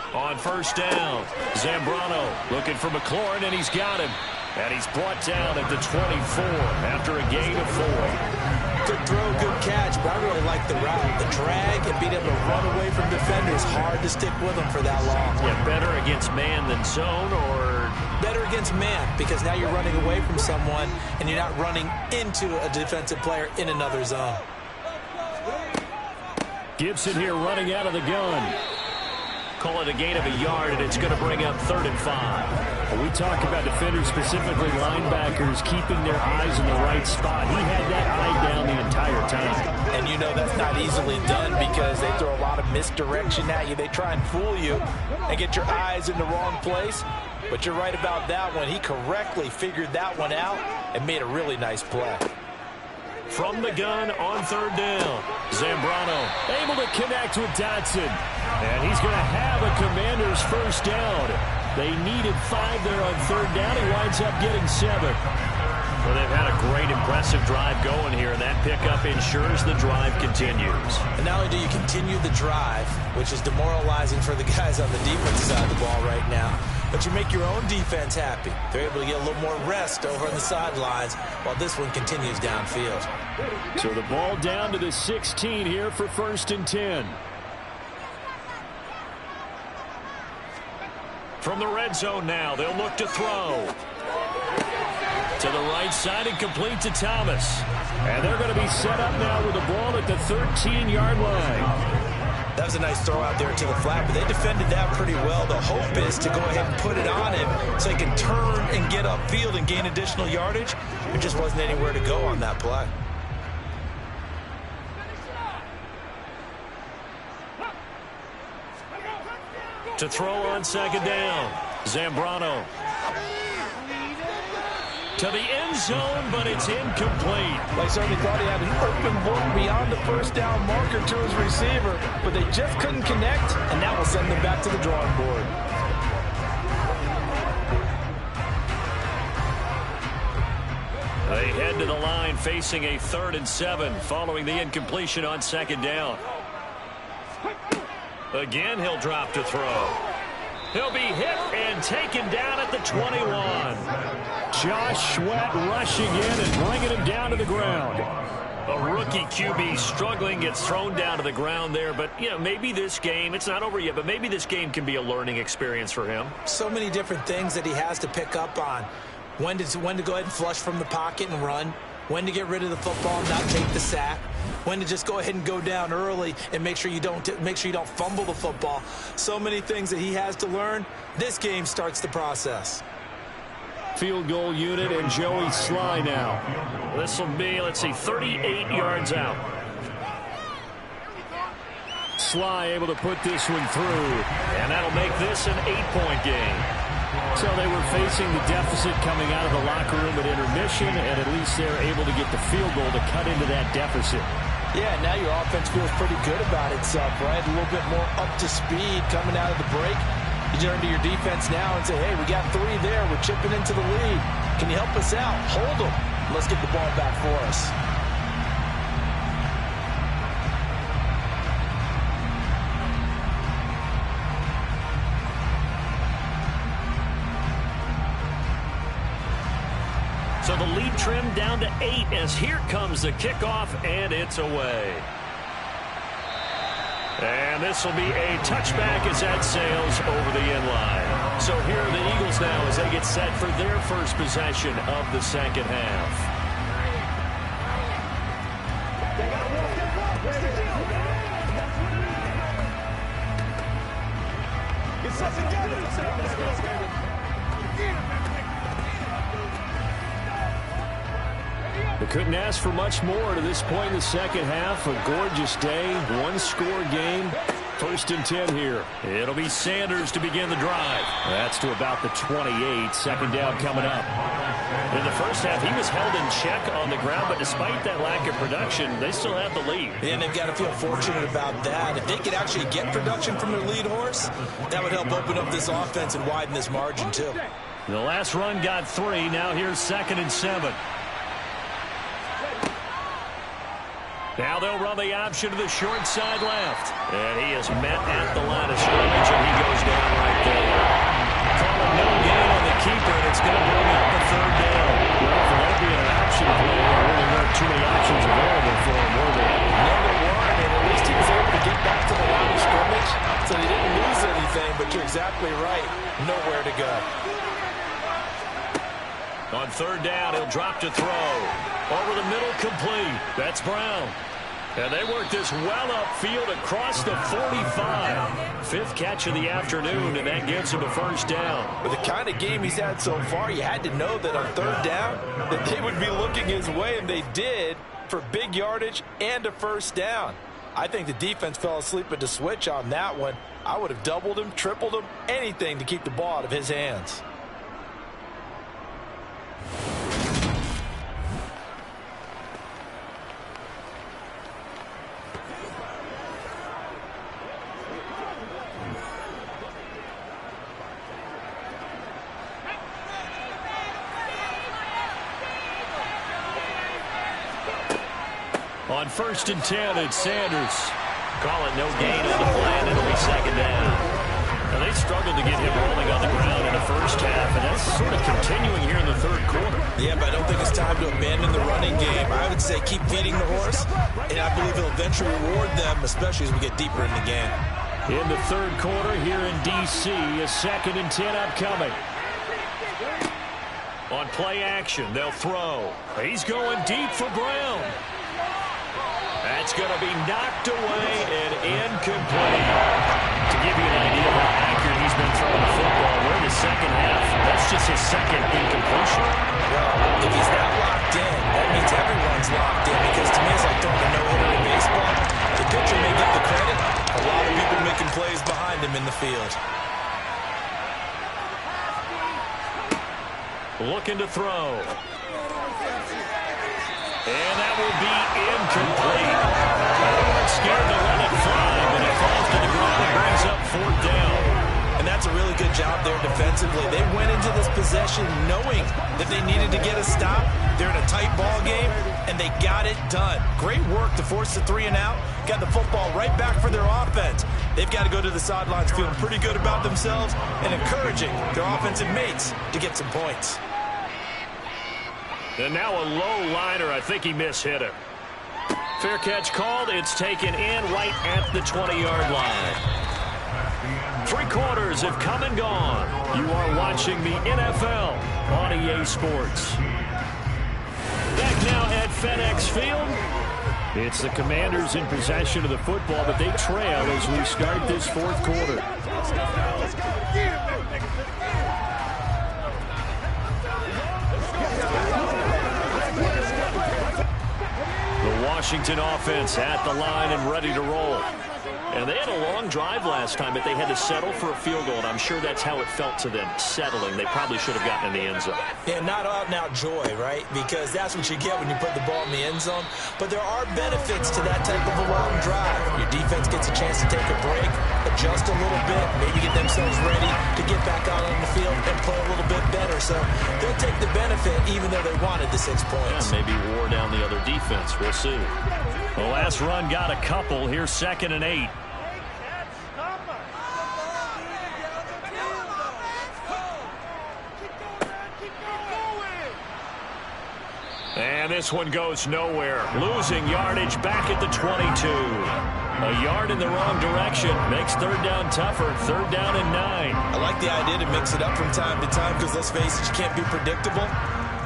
On 1st down, Zambrano looking for McLaurin, and he's got him. And he's brought down at the 24 after a gain of 4. Good throw, good catch, but I really like the route. The drag and being able to run away from defenders, hard to stick with them for that long. Yeah, better against man than zone, or? Better against man, because now you're running away from someone, and you're not running into a defensive player in another zone. Gibson here running out of the gun. Call it a gain of a yard, and it's going to bring up 3rd and 5. When we talk about defenders, specifically linebackers, keeping their eyes in the right spot, he had that eye down the entire time. And you know that's not easily done because they throw a lot of misdirection at you. They try and fool you and get your eyes in the wrong place. But you're right about that one. He correctly figured that one out and made a really nice play. From the gun on 3rd down, Zambrano able to connect with Dotson. And he's going to have a Commanders 1st down. They needed 5 there on 3rd down. He winds up getting 7. Well, they've had a great, impressive drive going here, and that pickup ensures the drive continues. And not only do you continue the drive, which is demoralizing for the guys on the defensive side of the ball right now, but you make your own defense happy. They're able to get a little more rest over on the sidelines while this one continues downfield. So the ball down to the 16 here for 1st and 10. From the red zone now, they'll look to throw. To the right side and complete to Thomas. And they're going to be set up now with the ball at the 13-yard line. That was a nice throw out there to the flat, but they defended that pretty well. The hope is to go ahead and put it on him so he can turn and get upfield and gain additional yardage. There just wasn't anywhere to go on that play. To throw on 2nd down, Zambrano. to the end zone, but it's incomplete. They certainly thought he had an open look beyond the first down marker to his receiver, but they just couldn't connect, and that will send them back to the drawing board. They head to the line facing a 3rd and 7 following the incompletion on 2nd down. Again, he'll drop to throw. He'll be hit and taken down at the 21. Josh Sweat rushing in and bringing him down to the ground. A rookie QB struggling, gets thrown down to the ground there. But, you know, maybe this game, it's not over yet, but maybe this game can be a learning experience for him. So many different things that he has to pick up on. When to go ahead and flush from the pocket and run. When to get rid of the football and not take the sack. When to just go ahead and go down early and make sure you don't fumble the football. So many things that he has to learn. This game starts the process. Field goal unit and Joey Sly now. This will be, let's see, 38 yards out. Sly able to put this one through. And that'll make this an 8-point game. So they were facing the deficit coming out of the locker room at intermission, and at least they're able to get the field goal to cut into that deficit. Yeah, now your offense feels pretty good about itself, right? A little bit more up to speed coming out of the break. You turn to your defense now and say, hey, we got 3 there. We're chipping into the lead. Can you help us out? Hold them. Let's get the ball back for us. So the lead trimmed down to 8 as here comes the kickoff, and it's away. And this will be a touchback as that sails over the end line. So here are the Eagles now as they get set for their first possession of the second half. They couldn't ask for much more to this point in the second half. A gorgeous day, 1-score game. 1st and 10 here. It'll be Sanders to begin the drive. That's to about the 28. 2nd down coming up. In the first half, he was held in check on the ground, but despite that lack of production, they still have the lead. And they've got to feel fortunate about that. If they could actually get production from their lead horse, that would help open up this offense and widen this margin too. The last run got 3. Now here's 2nd and 7. Now they'll run the option to the short side left. And he is met at the line of scrimmage, and he goes down right there. Calling no gain on the keeper, and it's going to bring up the 3rd down. Well, for that being an option play, there really weren't too many options available for him, were there? Number 1, and at least he was able to get back to the line of scrimmage, so they didn't lose anything, but you're exactly right. Nowhere to go. On 3rd down, he'll drop to throw. Over the middle, complete. That's Brown. And they work this well upfield across the 45. 5th catch of the afternoon, and that gives him a 1st down. With the kind of game he's had so far, you had to know that on 3rd down that they would be looking his way, and they did for big yardage and a 1st down. I think the defense fell asleep at the switch on that one. I would have doubled him, tripled him, anything to keep the ball out of his hands. On 1st and 10, it's Sanders. Call it no gain on the play, and it'll be 2nd down. And they struggled to get him rolling on the ground in the first half, and that's sort of continuing here in the 3rd quarter. Yeah, but I don't think it's time to abandon the running game. I would say keep feeding the horse, and I believe it'll eventually reward them, especially as we get deeper in the game. In the 3rd quarter here in D.C., a 2nd and 10 upcoming. On play action, they'll throw. He's going deep for Brown. That's going to be knocked away and incomplete. To give you an idea of how accurate he's been throwing the football, we're in the second half. That's just his 2nd incompletion. Well, if he's that locked in, that means everyone's locked in, because to me it's like throwing a no-hitter in baseball. The pitcher may get the credit. A lot of people making plays behind him in the field. looking to throw. And that will be incomplete. Scared to let it fly, but it falls to the ground and brings up 4th down. And that's a really good job there defensively. They went into this possession knowing that they needed to get a stop. They're in a tight ball game, and they got it done. Great work to force the 3 and out. Got the football right back for their offense. They've got to go to the sidelines feeling pretty good about themselves and encouraging their offensive mates to get some points. And now a low liner. I think he mishit it. Fair catch called. It's taken in right at the 20-yard line. 3 quarters have come and gone. You are watching the NFL on EA Sports. Back now at FedEx Field. It's the Commanders in possession of the football, but they trail as we start this 4th quarter. Let's go. The Washington offense at the line and ready to roll. And they had a long drive last time, but they had to settle for a field goal, and I'm sure that's how it felt to them, settling. They probably should have gotten in the end zone. Yeah, not out-and-out joy, right? Because that's what you get when you put the ball in the end zone. But there are benefits to that type of a long drive. Your defense gets a chance to take a break, adjust a little bit, maybe get themselves ready to get back out on the field and play a little bit better. So they'll take the benefit even though they wanted the 6 points. Yeah, maybe wore down the other defense. We'll see. The last run got a couple. Here's 2nd and 8. And this one goes nowhere. Losing yardage back at the 22. A yard in the wrong direction makes 3rd down tougher. 3rd down and 9. I like the idea to mix it up from time to time because, let's face it, you can't be predictable.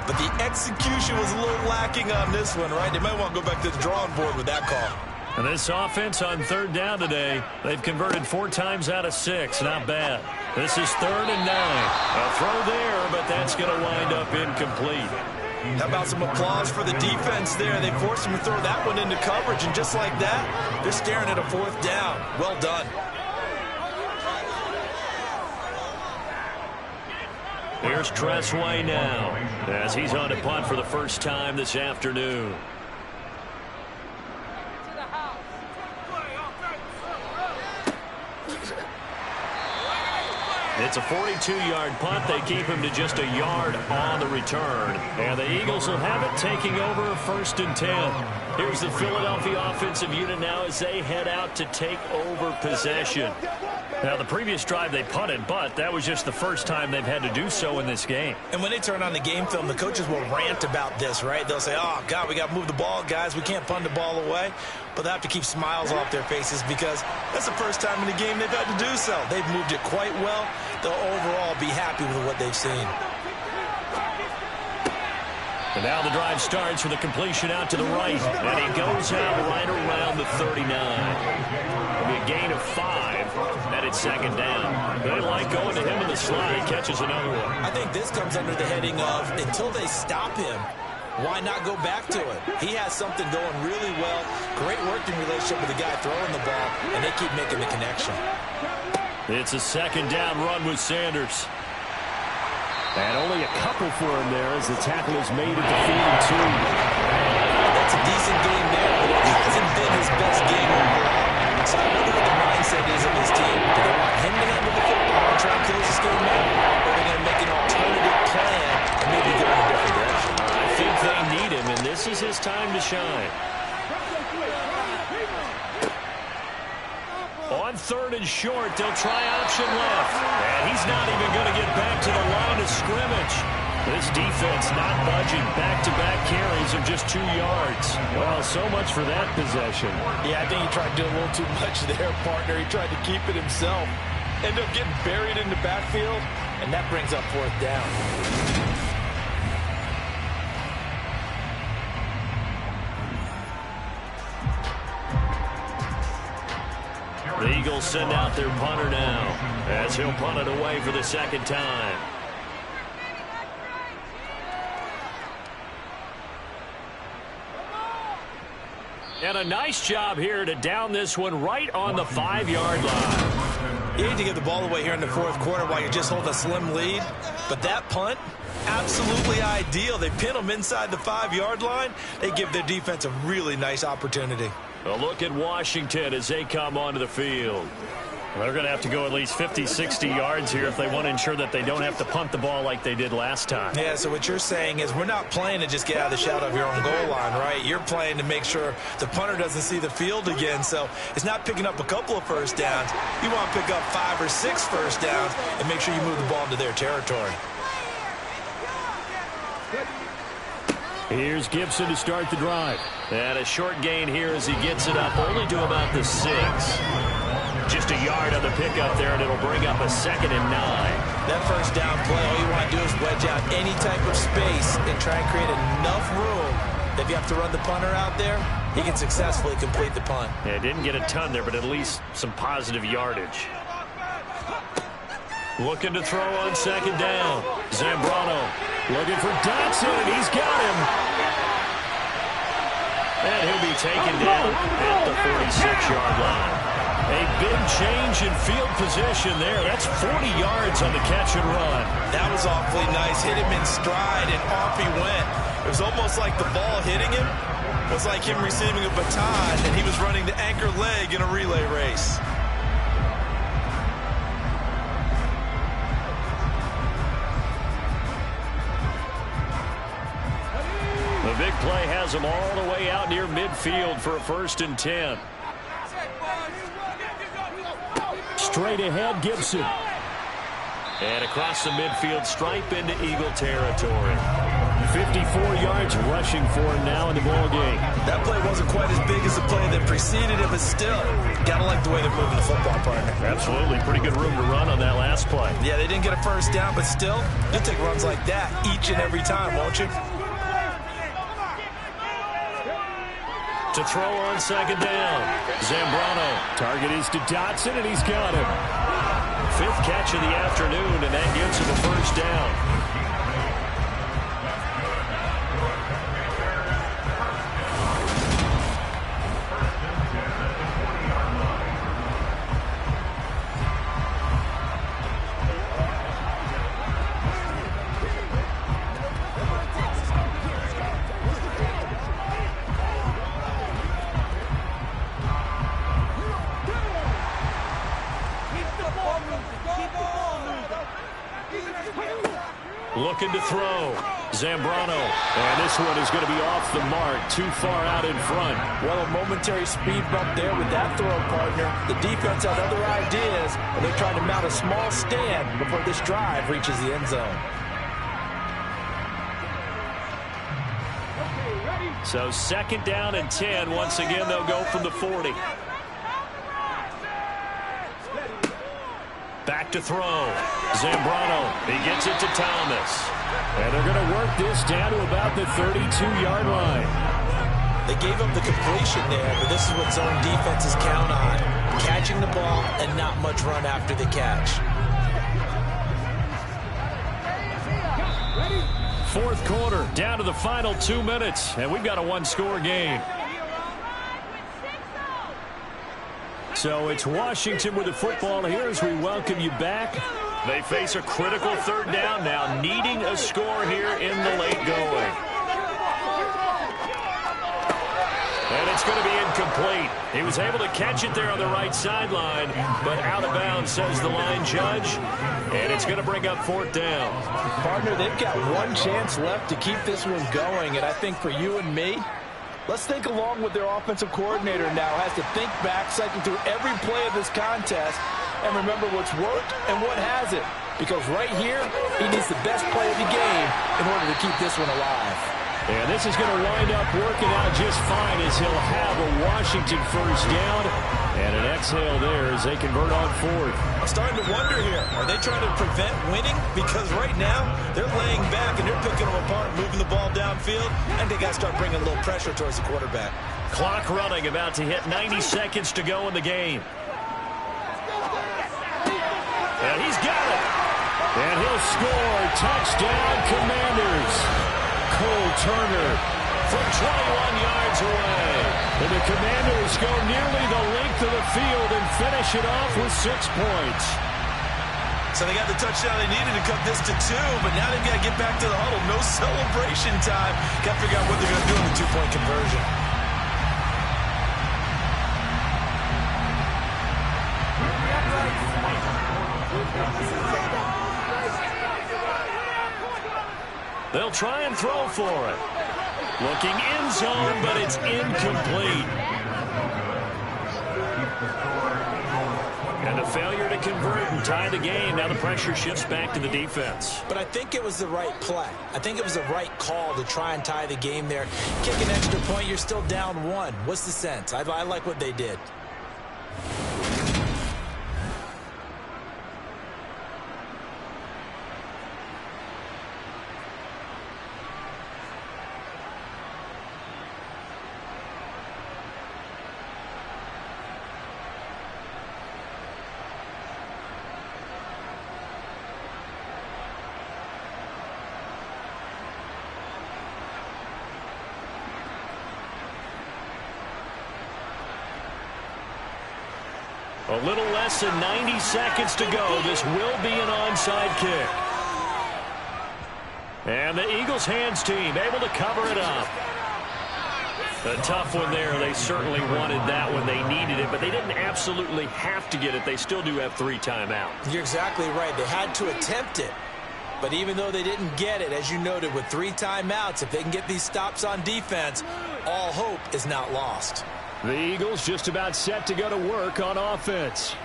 But the execution was a little lacking on this one, right? They might want to go back to the drawing board with that call. And this offense on 3rd down today, they've converted 4 times out of 6. Not bad. This is 3rd and 9. A throw there, but that's going to wind up incomplete. How about some applause for the defense there? They forced him to throw that one into coverage, and just like that, they're staring at a 4th down. Well done. Here's Tressway now, as he's on to punt for the first time this afternoon. It's a 42-yard punt. They keep him to just a yard on the return. And the Eagles will have it, taking over 1st and 10. Here's the Philadelphia offensive unit now as they head out to take over possession. Now, the previous drive they punted, but that was just the first time they've had to do so in this game. And when they turn on the game film, the coaches will rant about this, right? They'll say, oh, God, we got to move the ball, guys. We can't punt the ball away. But they have to keep smiles off their faces because that's the first time in the game they've had to do so. They've moved it quite well. They'll overall be happy with what they've seen. And now the drive starts with a completion out to the right. And he goes out right around the 39. It'll be a gain of 5. And it's 2nd down. They like going to him in the slot. He catches another one. I think this comes under the heading of until they stop him, why not go back to it? He has something going really well. Great working relationship with the guy throwing the ball, and they keep making the connection. It's a 2nd down run with Sanders. And only a couple for him there as the tackle is made at the 42. That's a decent game there, but it hasn't been his best game overall. So I wonder what the mindset is of his team. Do they want him to handle the football and try and close this game out? Or are they going to make an alternative plan and maybe go in a different direction? I think they need him, and this is his time to shine. On 3rd and short, they'll try option left. And he's not even going to get back to the line of scrimmage. This defense not budging. Back-to-back carries of just 2 yards. Well, so much for that possession. Yeah, I think he tried to do a little too much there, partner. He tried to keep it himself. Ended up getting buried in the backfield, and that brings up 4th down. The Eagles send out their punter now as he'll punt it away for the 2nd time. And a nice job here to down this one right on the 5-yard line. You hate to give the ball away here in the 4th quarter while you just hold a slim lead, but that punt absolutely ideal. They pin them inside the 5-yard line. They give their defense a really nice opportunity. A look at Washington as they come onto the field. They're going to have to go at least 50, 60 yards here if they want to ensure that they don't have to punt the ball like they did last time. Yeah, so what you're saying is we're not playing to just get out of the shadow of your own goal line, right? You're playing to make sure the punter doesn't see the field again. So it's not picking up a couple of first downs. You want to pick up 5 or 6 first downs and make sure you move the ball into their territory. Here's Gibson to start the drive. And a short gain here as he gets it up only to about the 6. Just a yard on the pickup there, and it'll bring up a 2nd and 9. That first down play, all you want to do is wedge out any type of space and try and create enough room that if you have to run the punter out there, he can successfully complete the punt. Yeah, didn't get a ton there, but at least some positive yardage. Looking to throw on 2nd down. Zambrano looking for Dotson, and he's got him. And he'll be taken down at the 46-yard line. A big change in field position there. That's 40 yards on the catch and run. That was awfully nice. Hit him in stride, and off he went. It was almost like the ball hitting him was like him receiving a baton, and he was running the anchor leg in a relay race. The big play has him all the way out near midfield for a 1st and 10. Straight ahead, Gibson. And across the midfield stripe into Eagle territory. 54 yards rushing for him now in the ball game. That play wasn't quite as big as the play that preceded it, but still, gotta like the way they're moving the football, partner. Absolutely. Pretty good room to run on that last play. Yeah, they didn't get a first down, but still, you'll take runs like that each and every time, won't you? To throw on 2nd down. Zambrano. Target is to Dotson, and he's got him. 5th catch of the afternoon, and that gives him a 1st down. Looking to throw. Zambrano. And this one is going to be off the mark. Too far out in front. Well, a momentary speed bump there with that throw, partner. The defense had other ideas, and they're trying to mount a small stand before this drive reaches the end zone. So 2nd down and 10. Once again, they'll go from the 40. Back to throw. Zambrano. He gets it to Thomas. And they're going to work this down to about the 32-yard line. They gave up the completion there, but this is what zone defenses count on. Catching the ball and not much run after the catch. 4th quarter, down to the final 2 minutes, and we've got a 1-score game. So it's Washington with the football here as we welcome you back. They face a critical 3rd down now, needing a score here in the late going. And it's going to be incomplete. He was able to catch it there on the right sideline, but out of bounds, says the line judge. And it's going to bring up 4th down. Partner, they've got one chance left to keep this one going, and I think for you and me, let's think along with their offensive coordinator now. Has to think back, cycle through every play of this contest, and remember what's worked and what hasn't. Because right here, he needs the best play of the game in order to keep this one alive. And this is going to wind up working out just fine as he'll have a Washington 1st down. And an exhale there as they convert on 4th. I'm starting to wonder here, are they trying to prevent winning? Because right now, they're laying back and they're picking them apart, moving the ball downfield, and they got to start bringing a little pressure towards the quarterback. Clock running, about to hit 90 seconds to go in the game. And he's got it. And he'll score. Touchdown, Commanders. Cole Turner from 21 yards away. And the Commanders go nearly the length of the field and finish it off with 6 points. So they got the touchdown they needed to cut this to 2, but now they've got to get back to the huddle. No celebration time. Got to figure out what they're going to do in the two-point conversion. They'll try and throw for it. Looking end zone, but it's incomplete. And a failure to convert and tie the game. Now the pressure shifts back to the defense. But I think it was the right play. I think it was the right call to try and tie the game there. Kick an extra point, you're still down 1. What's the sense? I like what they did. A little less than 90 seconds to go. This will be an onside kick. And the Eagles hands team able to cover it up. A tough one there. They certainly wanted that when they needed it, but they didn't absolutely have to get it. They still do have 3 timeouts. You're exactly right. They had to attempt it. But even though they didn't get it, as you noted, with 3 timeouts, if they can get these stops on defense, all hope is not lost. The Eagles just about set to go to work on offense.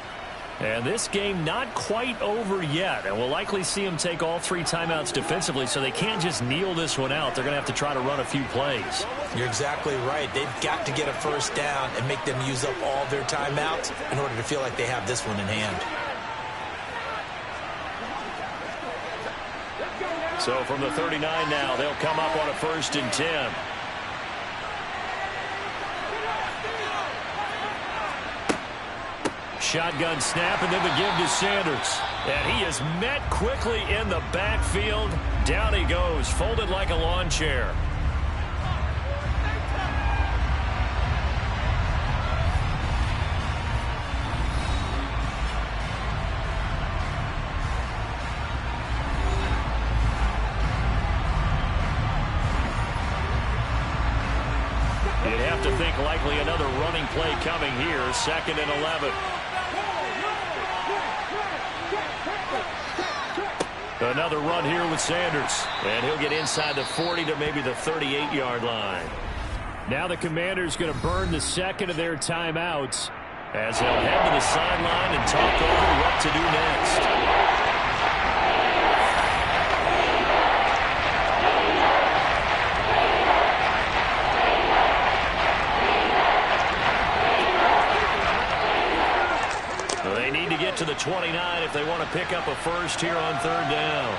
And this game not quite over yet. And we'll likely see them take all 3 timeouts defensively, so they can't just kneel this one out. They're going to have to try to run a few plays. You're exactly right. They've got to get a first down and make them use up all their timeouts in order to feel like they have this one in hand. So from the 39 now, they'll come up on a 1st and 10. Shotgun snap, and then the give to Sanders. And he is met quickly in the backfield. Down he goes, folded like a lawn chair. You'd have to think likely another running play coming here. 2nd and 11. Another run here with Sanders. And he'll get inside the 40 to maybe the 38-yard line. Now the Commanders going to burn the 2nd of their timeouts as they'll head to the sideline and talk over what to do next. They need to get to the 29 if they want to pick up a first here on 3rd down.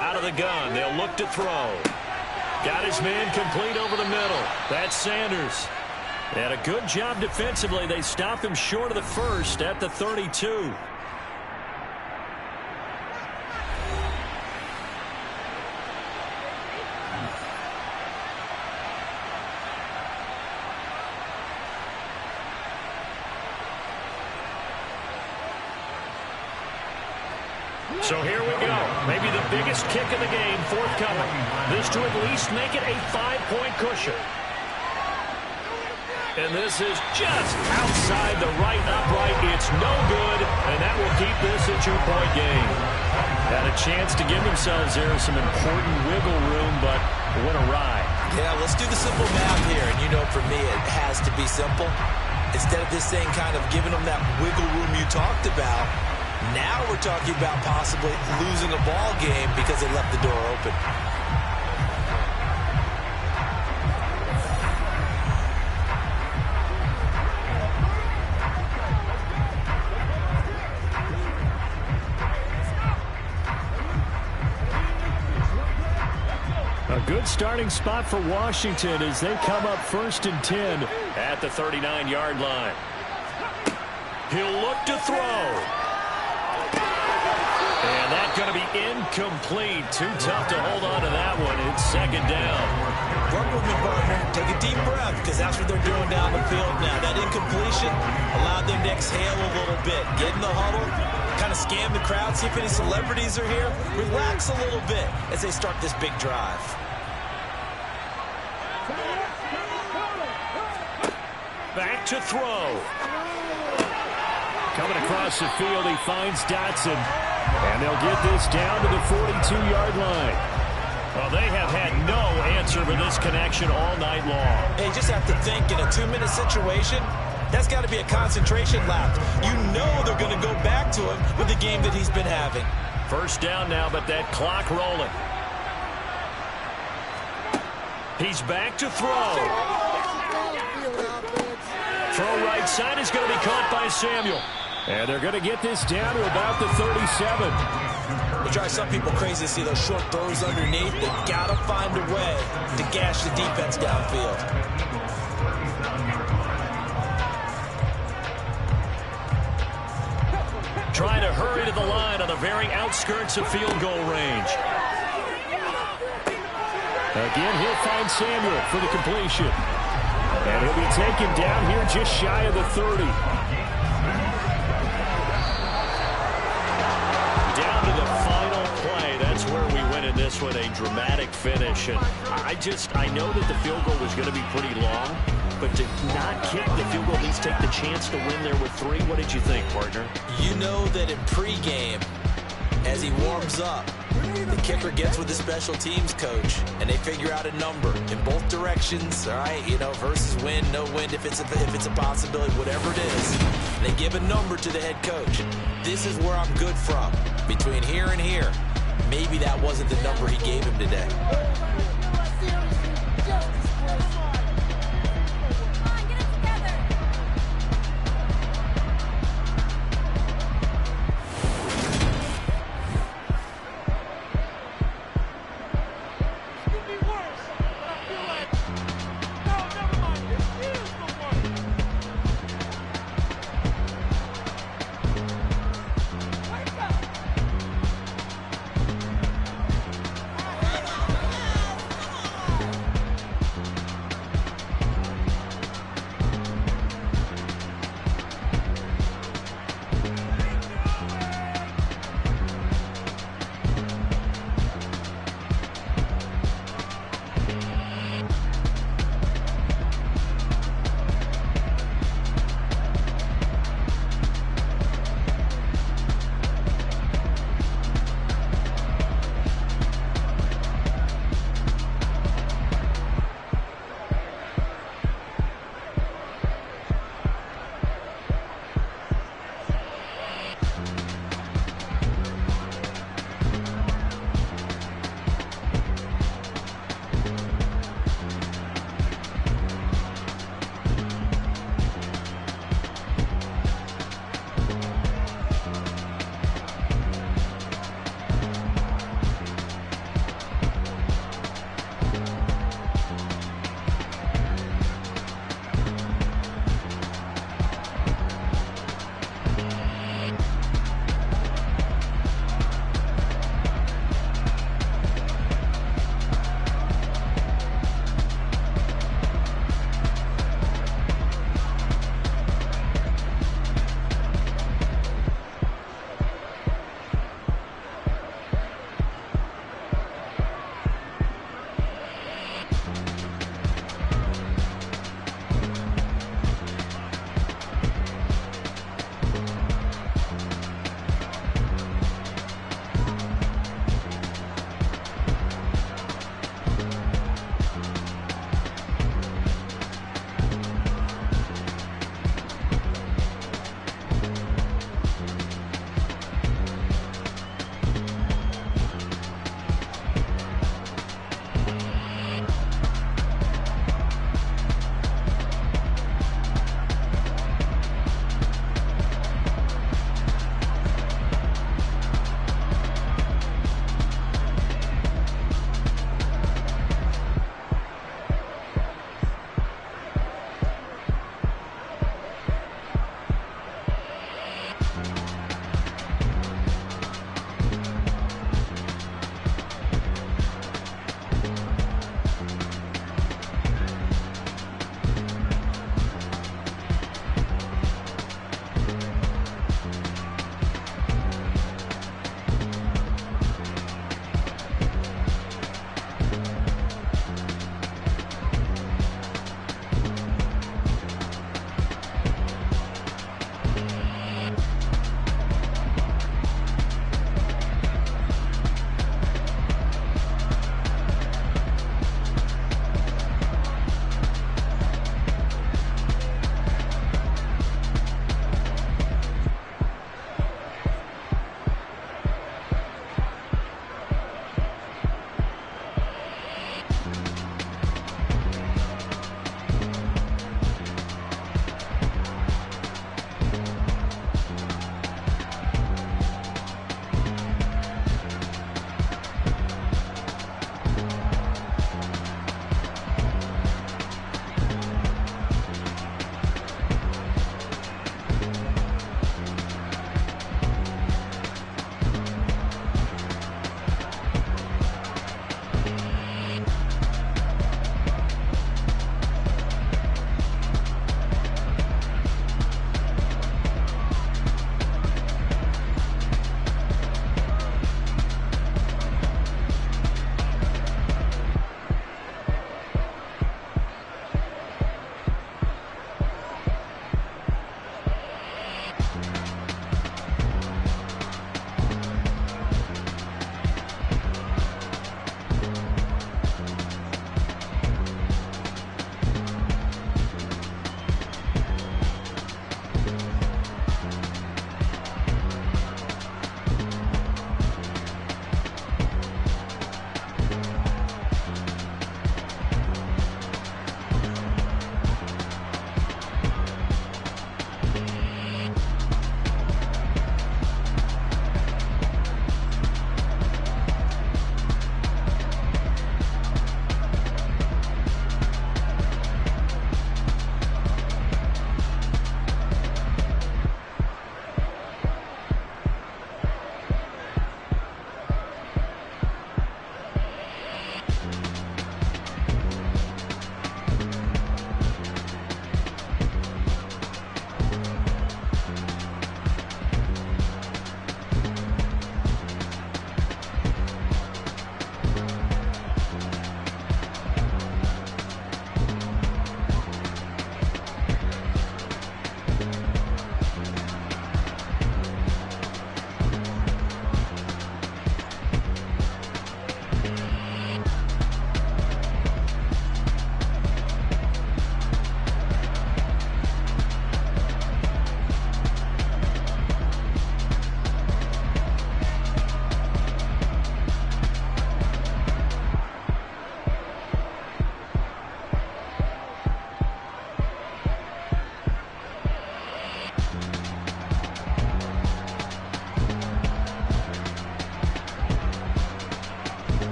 Out of the gun, they'll look to throw. Got his man complete over the middle. That's Sanders. And a good job defensively. They stop him short of the first at the 32. So here we go. Maybe the biggest kick of the game forthcoming. This to at least make it a 5-point cushion. And this is just outside the right upright. It's no good, and that will keep this a 2-point game. Had a chance to give themselves there some important wiggle room, but went awry. Yeah, let's do the simple math here. And you know, for me, it has to be simple. Instead of this thing kind of giving them that wiggle room you talked about, now we're talking about possibly losing a ball game because they left the door open. A good starting spot for Washington as they come up 1st and 10 at the 39-yard line. He'll look to throw. And that's going to be incomplete. Too tough to hold on to that one. It's second down. Work with me, partner. Take a deep breath, because that's what they're doing down the field now. That incompletion allowed them to exhale a little bit. Get in the huddle, kind of scan the crowd, see if any celebrities are here. Relax a little bit as they start this big drive. Back to throw. Coming across the field, he finds Dotson. And they'll get this down to the 42-yard line. Well, they have had no answer for this connection all night long. They just have to think in a 2-minute situation, that's got to be a concentration lap. You know they're going to go back to him with the game that he's been having. First down now, but that clock rolling. He's back to throw. Throw right side is going to be caught by Samuel. And they're going to get this down to about the 37. It drives some people crazy to see those short throws underneath. They've got to find a way to gash the defense downfield. Trying to hurry to the line on the very outskirts of field goal range. Again, he'll find Samuel for the completion. And he'll be taken down here just shy of the 30. Down to the final play. That's where we win in this one, a dramatic finish. And I know that the field goal was going to be pretty long, but to not kick the field goal, at least take the chance to win there with 3. What did you think, partner? You know that in pregame, as he warms up, the kicker gets with the special teams coach, and they figure out a number in both directions, all right, versus win, no win, if it's a possibility, whatever it is. They give a number to the head coach. This is where I'm good from. Between here and here, maybe that wasn't the number he gave him today.